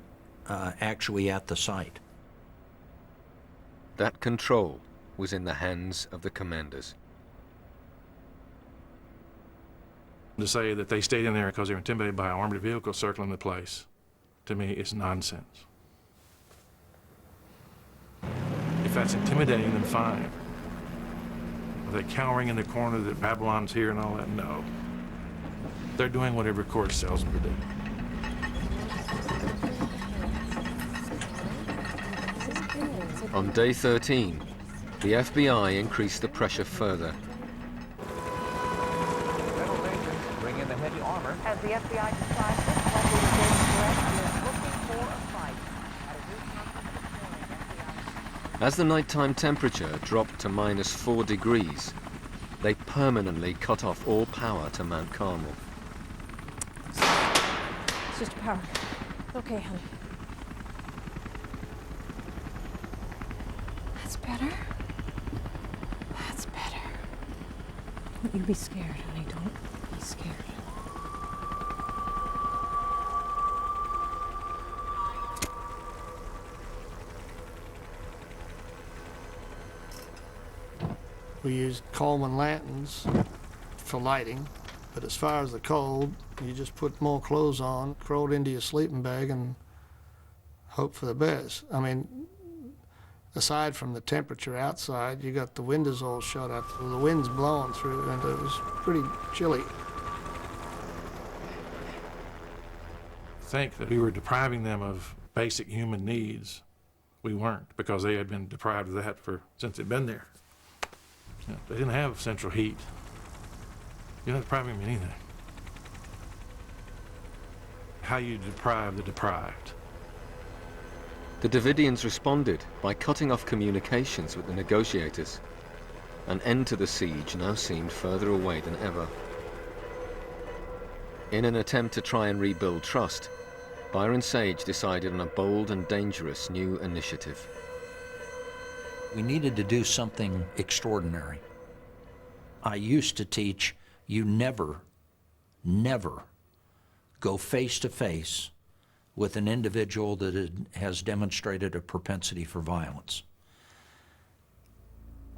actually at the site. That control was in the hands of the commanders. To say that they stayed in there because they were intimidated by an armored vehicle circling the place, to me, is nonsense. If that's intimidating, then fine. Are they cowering in the corner that Babylon's here and all that? No. They're doing whatever Koresh tells them to do. On day 13, the FBI increased the pressure further. Bring in the heavy armor. As the FBI decides which cult leader David Koresh is looking for a fight. As the nighttime temperature dropped to -4 degrees, they permanently cut off all power to Mount Carmel. Sister Power. Okay, honey. That's better. That's better. Don't you be scared, honey. Don't be scared. We used Coleman lanterns for lighting, but as far as the cold, you just put more clothes on, crawled into your sleeping bag, and hope for the best. I mean, aside from the temperature outside, you got the windows all shut up. The wind's blowing through, and it was pretty chilly. Think that we were depriving them of basic human needs. We weren't, because they had been deprived of that since they'd been there. You know, they didn't have central heat. You're not depriving them of anything. How you deprive the deprived. The Davidians responded by cutting off communications with the negotiators. An end to the siege now seemed further away than ever. In an attempt to try and rebuild trust, Byron Sage decided on a bold and dangerous new initiative. We needed to do something extraordinary. I used to teach you never go face to face with an individual that has demonstrated a propensity for violence.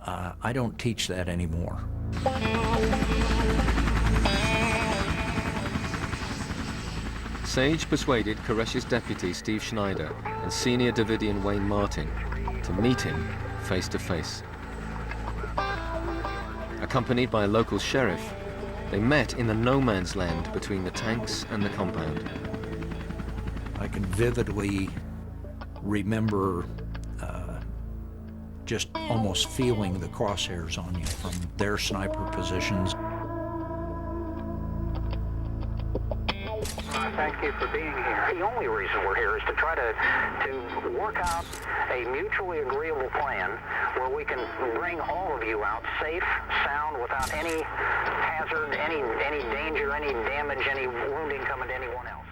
I don't teach that anymore. Sage persuaded Koresh's deputy Steve Schneider and senior Davidian Wayne Martin to meet him face to face. Accompanied by a local sheriff, they met in the no man's land between the tanks and the compound. I can vividly remember just almost feeling the crosshairs on you from their sniper positions. Thank you for being here. The only reason we're here is to try to work out a mutually agreeable plan where we can bring all of you out safe, sound, without any hazard, any danger, any damage, any wounding coming to anyone else.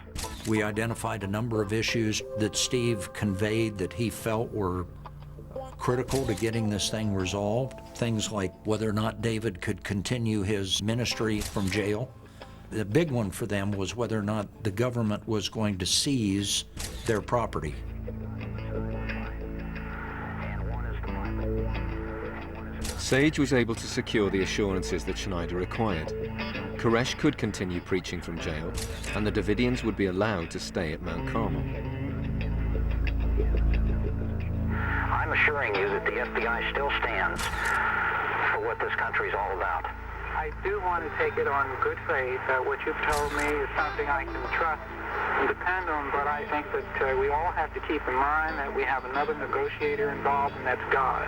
We identified a number of issues that Steve conveyed that he felt were critical to getting this thing resolved. Things like whether or not David could continue his ministry from jail. The big one for them was whether or not the government was going to seize their property. Sage was able to secure the assurances that Schneider required. Koresh could continue preaching from jail, and the Davidians would be allowed to stay at Mount Carmel. I'm assuring you that the FBI still stands for what this country's all about. I do want to take it on good faith that what you've told me is something I can trust and depend on, but I think that we all have to keep in mind that we have another negotiator involved, and that's God.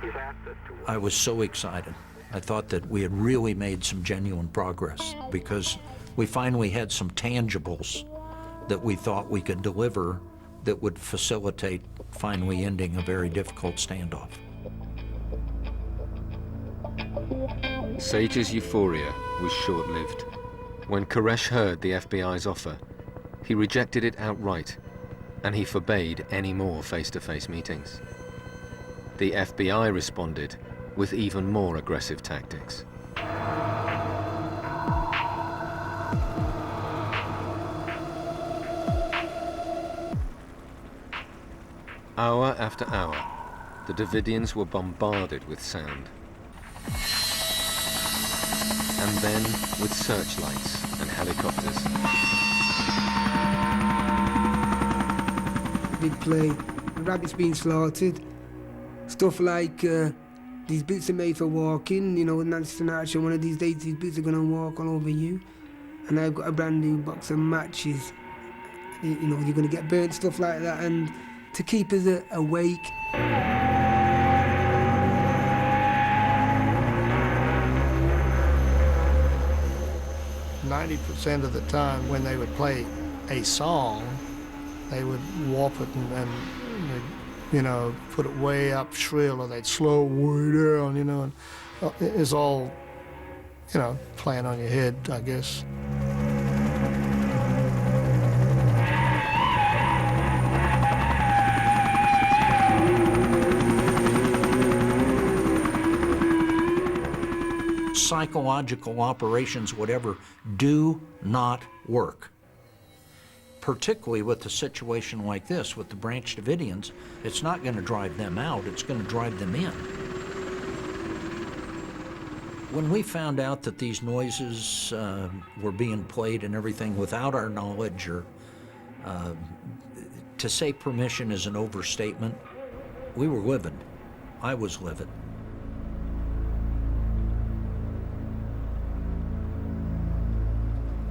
He's asked us to... I was so excited. I thought that we had really made some genuine progress because we finally had some tangibles that we thought we could deliver that would facilitate finally ending a very difficult standoff. Sage's euphoria was short-lived. When Koresh heard the FBI's offer, he rejected it outright, and he forbade any more face-to-face meetings. The FBI responded with even more aggressive tactics. Hour after hour, the Davidians were bombarded with sound. And then with searchlights and helicopters. Big play, the rabbits being slaughtered, stuff like these bits are made for walking, you know, and that's an action. One of these days these bits are gonna walk all over you. And I've got a brand new box of matches. You know, you're gonna get burnt, stuff like that, and to keep us awake. 90% of the time when they would play a song, they would warp it and you know, put it way up shrill, or they'd slow it way down, you know, and it's all, you know, playing on your head, I guess. Psychological operations, whatever, do not work. Particularly with a situation like this, with the Branch Davidians, it's not going to drive them out, it's going to drive them in. When we found out that these noises were being played and everything without our knowledge, or to say permission is an overstatement, we were livid. I was livid.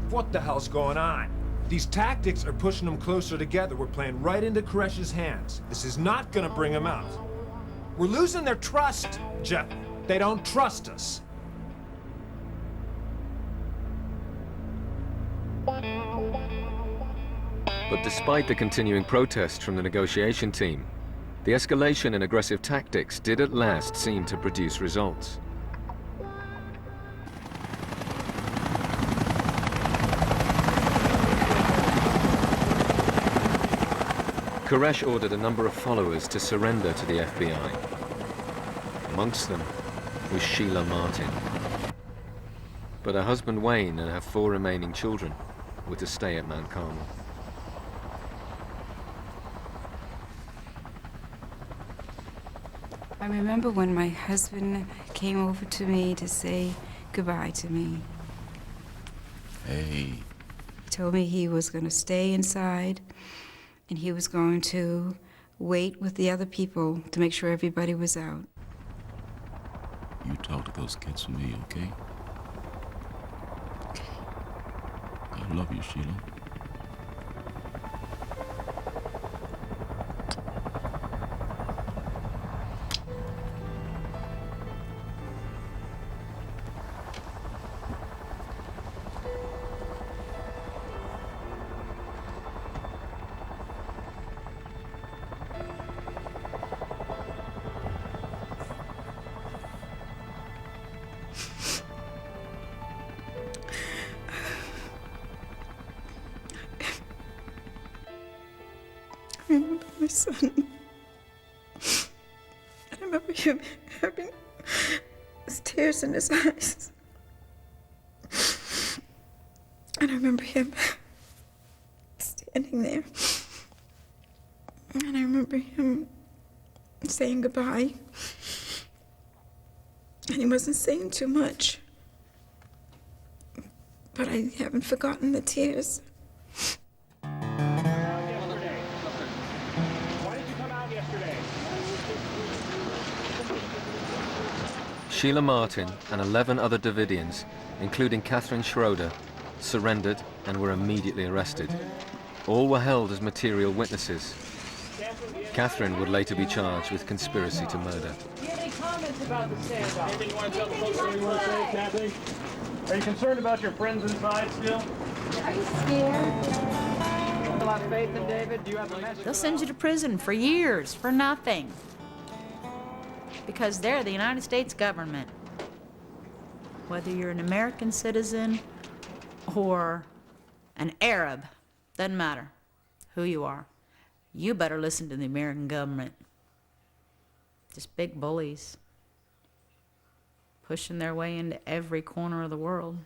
What the hell's going on? These tactics are pushing them closer together. We're playing right into Koresh's hands. This is not gonna bring him out. We're losing their trust, Jeff. They don't trust us. But despite the continuing protests from the negotiation team, the escalation in aggressive tactics did at last seem to produce results. Koresh ordered a number of followers to surrender to the FBI. Amongst them was Sheila Martin. But her husband Wayne and her 4 remaining children were to stay at Mount Carmel. I remember when my husband came over to me to say goodbye to me. Hey. He told me he was going to stay inside and he was going to wait with the other people to make sure everybody was out. You talk to those kids for me, okay? Okay. I love you, Sheila. I remember my son. I remember him having tears in his eyes. And I remember him standing there. And I remember him saying goodbye. And he wasn't saying too much. But I haven't forgotten the tears. Sheila Martin and 11 other Davidians, including Catherine Schroeder, surrendered and were immediately arrested. All were held as material witnesses. Catherine would later be charged with conspiracy to murder. Do you have any comments about the standoff? Anything you want to tell the folks what you want to say, Kathy? Are you concerned about your friends inside still? Are you scared? Still have faith in David? Do you have a message? They'll send you to prison for years for nothing. Because they're the United States government. Whether you're an American citizen or an Arab, doesn't matter who you are. You better listen to the American government. Just big bullies, pushing their way into every corner of the world.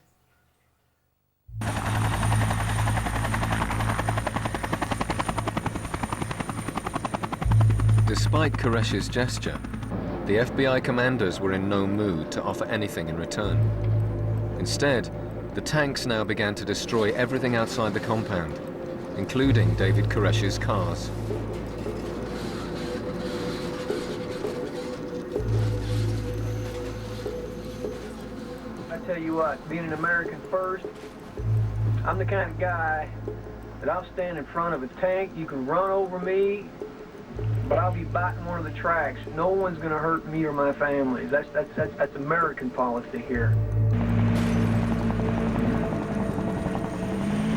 Despite Koresh's gesture, the FBI commanders were in no mood to offer anything in return. Instead, the tanks now began to destroy everything outside the compound, including David Koresh's cars. I tell you what, being an American first, I'm the kind of guy that I'll stand in front of a tank, you can run over me, but I'll be biting one of the tracks. No one's gonna hurt me or my family. That's American policy here.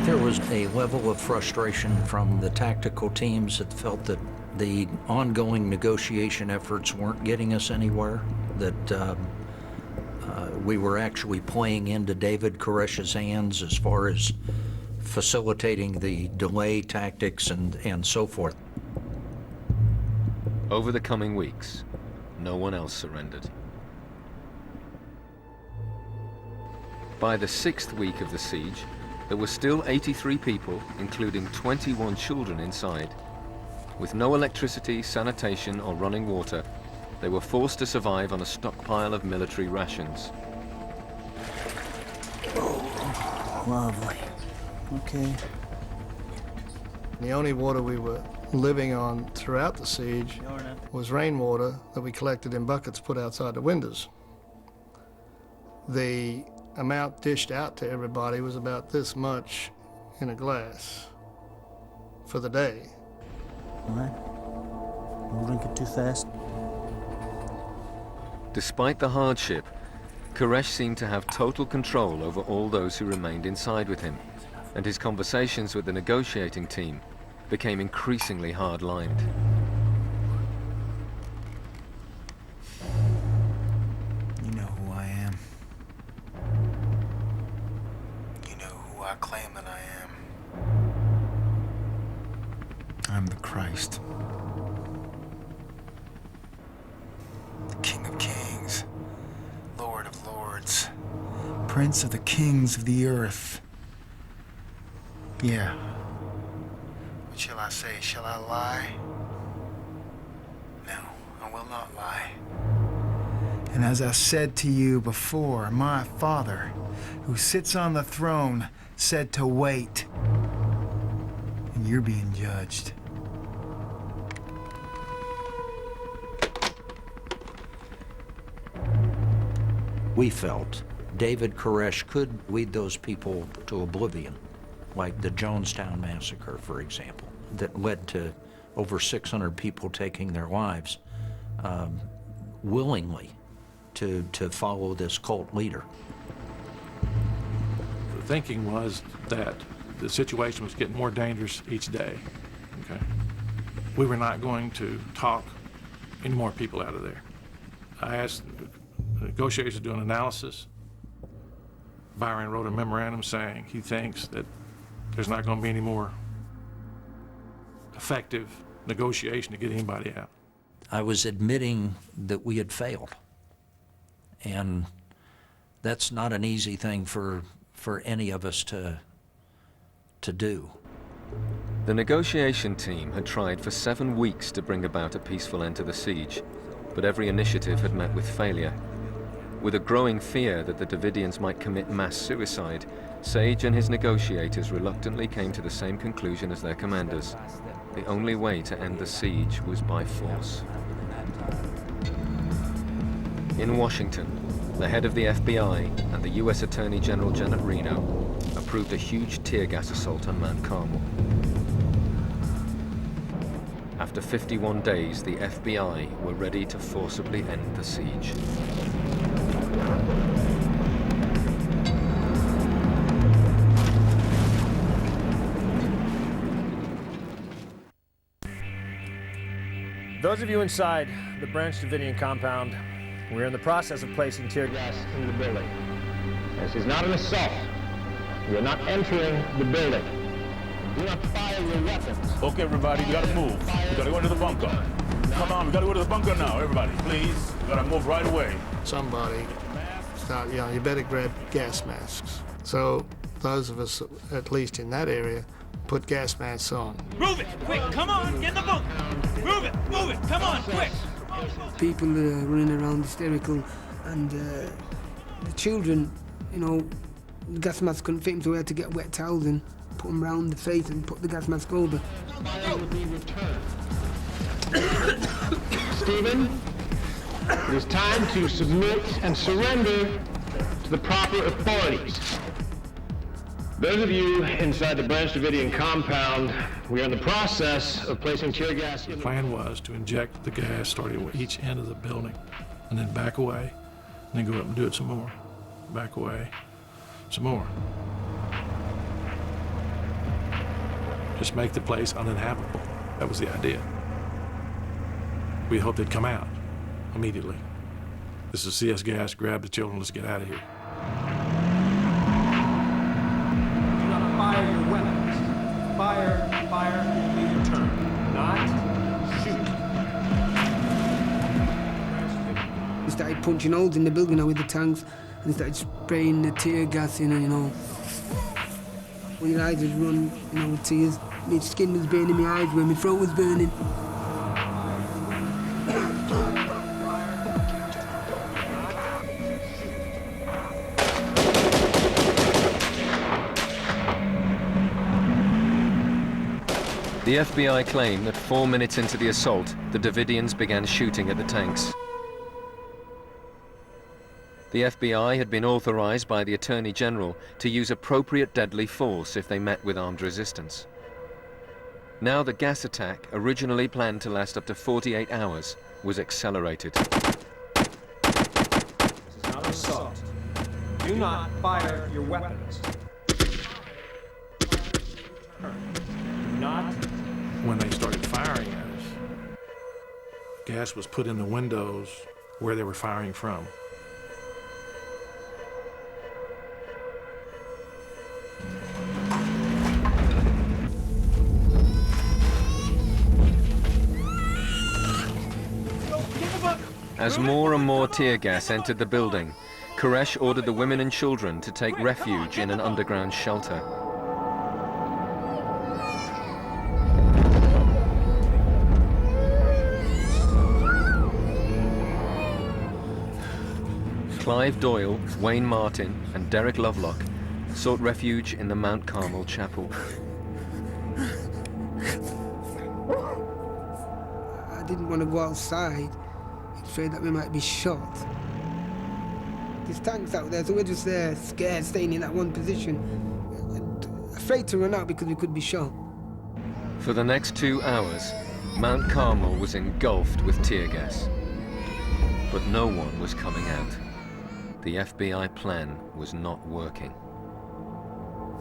There was a level of frustration from the tactical teams that felt that the ongoing negotiation efforts weren't getting us anywhere, that we were actually playing into David Koresh's hands as far as facilitating the delay tactics and so forth. Over the coming weeks, no one else surrendered. By the 6th week of the siege, there were still 83 people, including 21 children inside. With no electricity, sanitation, or running water, they were forced to survive on a stockpile of military rations. Oh, lovely. Okay. The only water we were living on throughout the siege was rainwater that we collected in buckets put outside the windows. The amount dished out to everybody was about this much in a glass for the day. All right. Don't drink it too fast. Despite the hardship, Koresh seemed to have total control over all those who remained inside with him, and his conversations with the negotiating team became increasingly hard-lined. You know who I am. You know who I claim that I am. I'm the Christ. The King of Kings. Lord of Lords. Prince of the Kings of the earth. Yeah. What shall I say? Shall I lie? No, I will not lie. And as I said to you before, my Father, who sits on the throne, said to wait. And you're being judged. We felt David Koresh could lead those people to oblivion, like the Jonestown Massacre, for example, that led to over 600 people taking their lives willingly to follow this cult leader. The thinking was that the situation was getting more dangerous each day, okay? We were not going to talk any more people out of there. I asked the negotiators to do an analysis. Byron wrote a memorandum saying he thinks that there's not going to be any more effective negotiation to get anybody out. I was admitting that we had failed. And that's not an easy thing for any of us to do. The negotiation team had tried for 7 weeks to bring about a peaceful end to the siege, but every initiative had met with failure. With a growing fear that the Davidians might commit mass suicide, Sage and his negotiators reluctantly came to the same conclusion as their commanders. The only way to end the siege was by force. In Washington, the head of the FBI and the U.S. Attorney General Janet Reno approved a huge tear gas assault on Mount Carmel. After 51 days, the FBI were ready to forcibly end the siege. Those of you inside the Branch Davidian compound, we're in the process of placing tear gas in the building. This is not an assault. You're not entering the building. Do not fire your weapons. Okay, everybody, we gotta move. We gotta go into the bunker. Come on, we gotta go to the bunker now, everybody, please. We gotta move right away. Somebody thought, you better grab gas masks. So those of us, at least in that area, put gas masks on. Move it! Quick, come on, get in the bunker! Move it, come on! quick! People running around hysterical, and the children, you know, the gas mask couldn't fit them, so we had to get wet towels and put them around the face and put the gas mask over. Stephen, it is time to submit and surrender to the proper authorities. Those of you inside the Branch Davidian compound, we are in the process of placing tear gas. The plan was to inject the gas starting at each end of the building and then back away and then go up and do it some more. Back away, some more. Just make the place uninhabitable. That was the idea. We hoped they'd come out immediately. This is CS gas, grab the children, let's get out of here. Fire your weapons. Fire, complete your turn. Not shoot. We started punching holes in the building with the tanks and started spraying the tear gas in, you know. When your eyes would run, you know, with tears. My skin was burning, my eyes were, my throat was burning. The FBI claimed that 4 minutes into the assault, the Davidians began shooting at the tanks. The FBI had been authorized by the Attorney General to use appropriate deadly force if they met with armed resistance. Now the gas attack, originally planned to last up to 48 hours, was accelerated. This is not an assault. Do not fire your weapons. Do not. When they started firing at us, gas was put in the windows where they were firing from. As more and more tear gas entered the building, Koresh ordered the women and children to take refuge in an underground shelter. Clive Doyle, Wayne Martin, and Derek Lovelock sought refuge in the Mount Carmel chapel. I didn't want to go outside, afraid that we might be shot. There's tanks out there, so we're just there, scared, staying in that one position. Afraid to run out because we could be shot. For the next 2 hours, Mount Carmel was engulfed with tear gas. But no one was coming out. The FBI plan was not working.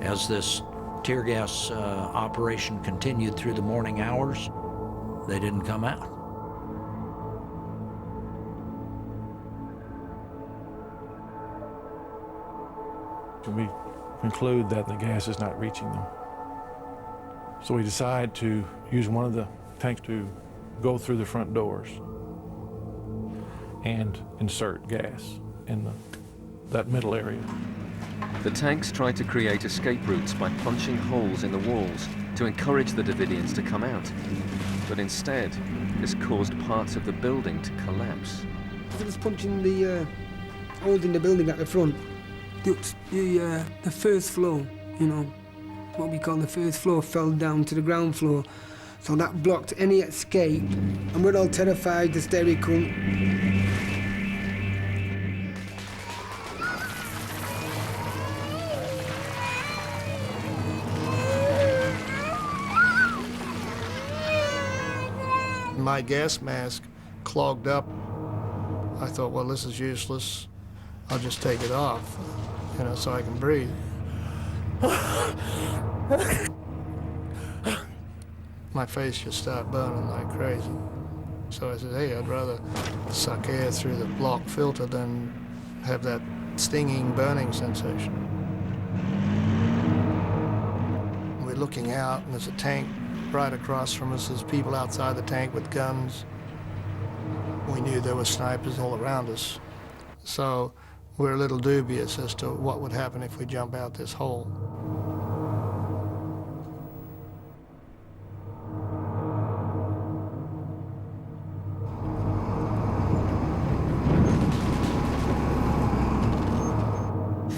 As this tear gas operation continued through the morning hours, they didn't come out. We conclude that the gas is not reaching them. So we decide to use one of the tanks to go through the front doors and insert gas in that middle area. The tanks tried to create escape routes by punching holes in the walls to encourage the Davidians to come out. But instead, this caused parts of the building to collapse. I was punching the holes in the building at the front. The first floor, you know, what we call the first floor, fell down to the ground floor. So that blocked any escape, and we're all terrified, hysterical. My gas mask clogged up. I thought, well, this is useless. I'll just take it off, you know, so I can breathe. My face just started burning like crazy. So I said, hey, I'd rather suck air through the block filter than have that stinging, burning sensation. We're looking out, and there's a tank right across from us. There's people outside the tank with guns. We knew there were snipers all around us. So we're a little dubious as to what would happen if we jump out this hole.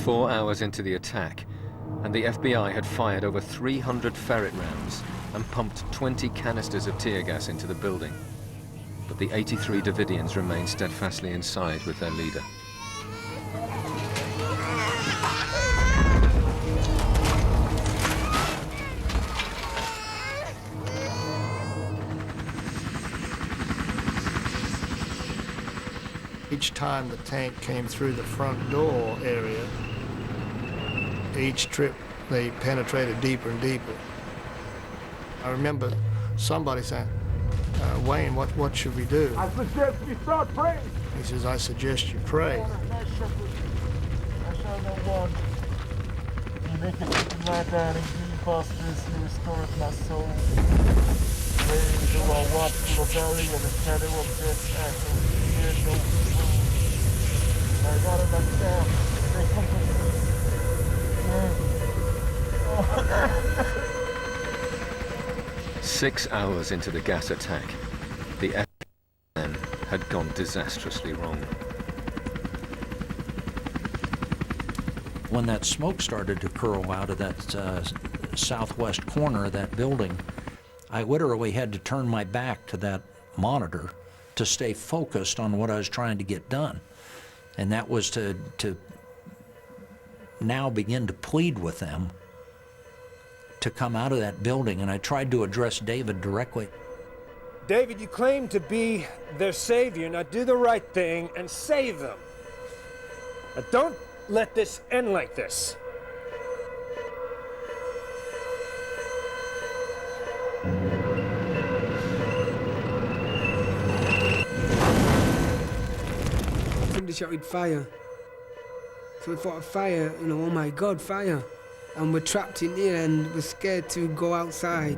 4 hours into the attack, and the FBI had fired over 300 ferret rounds and pumped 20 canisters of tear gas into the building. But the 83 Davidians remained steadfastly inside with their leader. Each time the tank came through the front door area, each trip they penetrated deeper and deeper. I remember somebody saying, Wayne, what should we do? I suggest you start praying. He says, I suggest you pray. I shall know one. You make it lie down in green pastures, you restore my soul. Where do I walk through the valley and the shadow of death, I shall fear no evil. I got enough down. They comfort me. 6 hours into the gas attack, the FBI had gone disastrously wrong. When that smoke started to curl out of that southwest corner of that building, I literally had to turn my back to that monitor to stay focused on what I was trying to get done. And that was to now begin to plead with them to come out of that building. And I tried to address David directly. David, you claim to be their savior. Now do the right thing and save them. Now don't let this end like this. Somebody shouted fire. So we thought of fire, you know, oh my God, fire. And we're trapped in here and we're scared to go outside.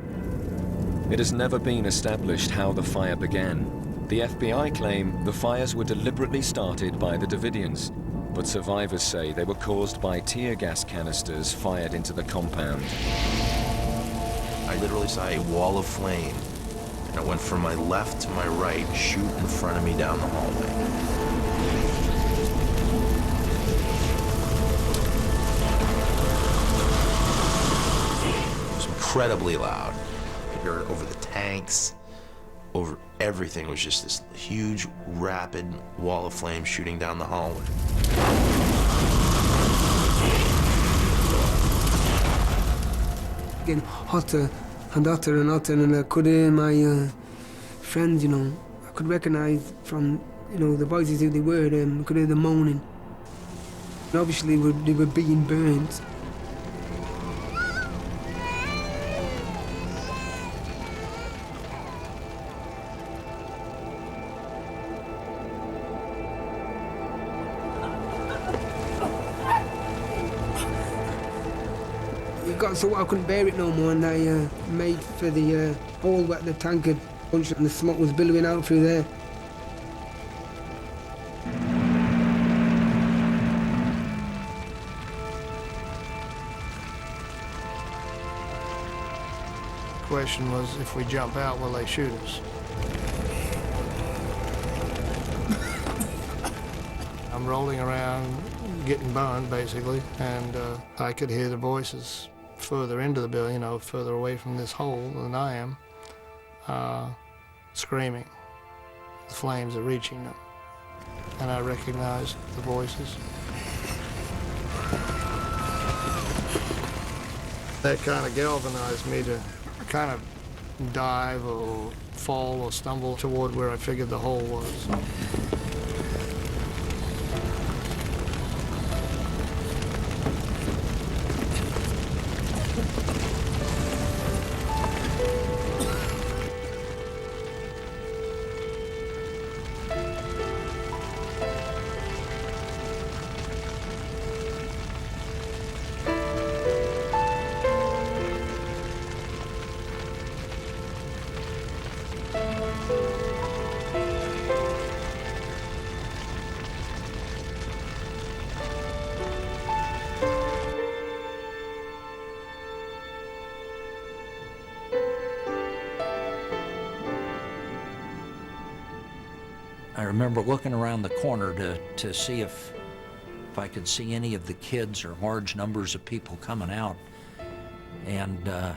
It has never been established how the fire began. The FBI claim the fires were deliberately started by the Davidians, but survivors say they were caused by tear gas canisters fired into the compound. I literally saw a wall of flame, and it went from my left to my right, shoot in front of me down the hallway. Incredibly loud. You could hear it over the tanks, over everything. It was just this huge, rapid wall of flame shooting down the hallway. Getting hotter and hotter and hotter, and I could hear my friends, you know, I could recognize from, you know, the voices who they were, I could hear them moaning. And obviously they were being burnt. It got so I couldn't bear it no more, and I made for the hole where the tank had punched, and the smoke was billowing out through there. The question was, if we jump out, will they shoot us? I'm rolling around, getting burned, basically, and I could hear the voices further into the building, you know, further away from this hole than I am, screaming. The flames are reaching them, and I recognized the voices. That kind of galvanized me to kind of dive or fall or stumble toward where I figured the hole was. I remember looking around the corner to see if if I could see any of the kids or large numbers of people coming out, and I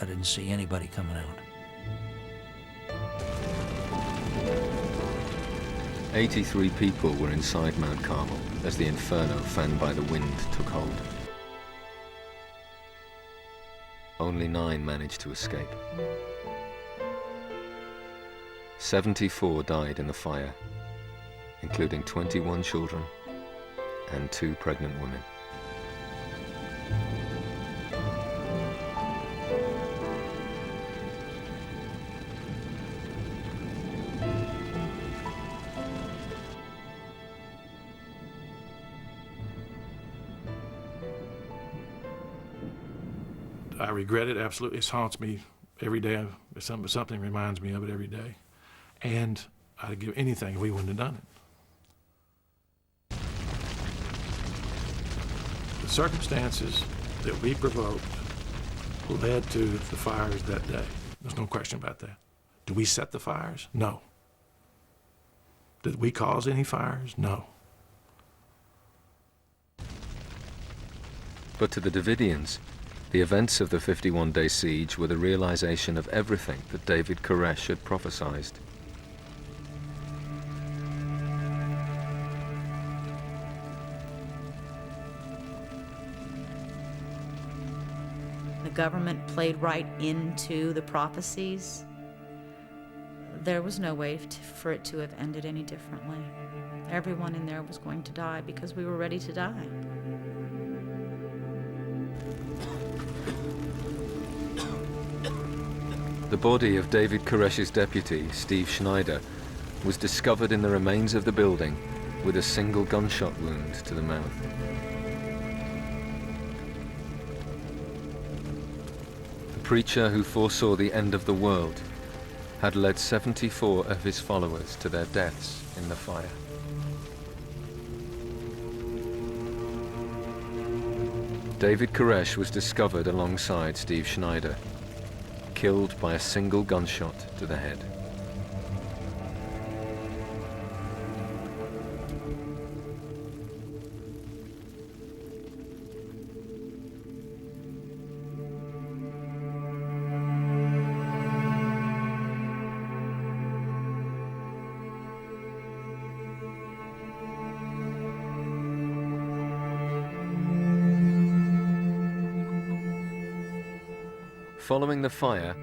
didn't see anybody coming out. 83 people were inside Mount Carmel as the inferno fanned by the wind took hold. Only 9 managed to escape. 74 died in the fire, including 21 children and 2 pregnant women. I regret it, absolutely. It haunts me every day. Something reminds me of it every day. And I'd give anything if we wouldn't have done it. The circumstances that we provoked led to the fires that day. There's no question about that. Did we set the fires? No. Did we cause any fires? No. But to the Davidians, the events of the 51-day siege were the realization of everything that David Koresh had prophesied. The government played right into the prophecies. There was no way for it to have ended any differently. Everyone in there was going to die because we were ready to die. The body of David Koresh's deputy, Steve Schneider, was discovered in the remains of the building with a single gunshot wound to the mouth. The preacher who foresaw the end of the world had led 74 of his followers to their deaths in the fire. David Koresh was discovered alongside Steve Schneider, killed by a single gunshot to the head. Following the fire,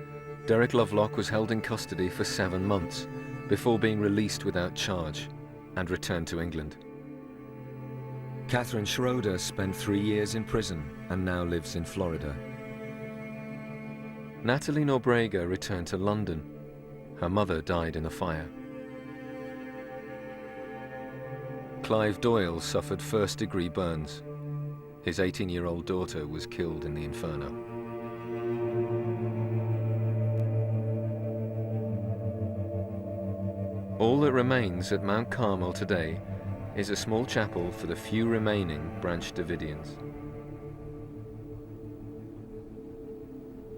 Derek Lovelock was held in custody for 7 months before being released without charge and returned to England. Catherine Schroeder spent 3 years in prison and now lives in Florida. Natalie Norbrega returned to London. Her mother died in the fire. Clive Doyle suffered first-degree burns. His 18-year-old daughter was killed in the inferno. All that remains at Mount Carmel today is a small chapel for the few remaining Branch Davidians.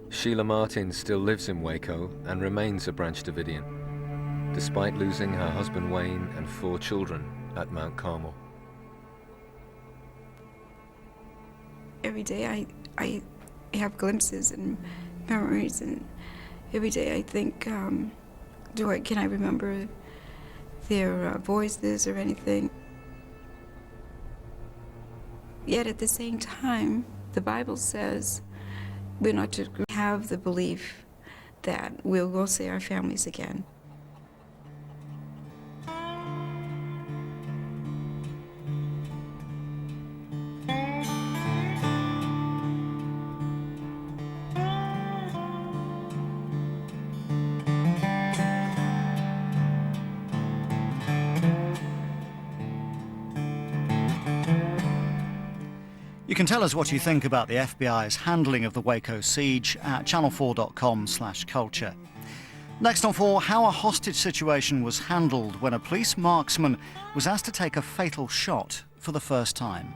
Sheila Martin still lives in Waco and remains a Branch Davidian, despite losing her husband Wayne and 4 children at Mount Carmel. Every day I have glimpses and memories, and every day I think, can I remember their voices or anything? Yet at the same time, the Bible says we're not to have the belief that we'll go see our families again. You can tell us what you think about the FBI's handling of the Waco siege at channel4.com/culture. Next on 4, how a hostage situation was handled when a police marksman was asked to take a fatal shot for the first time.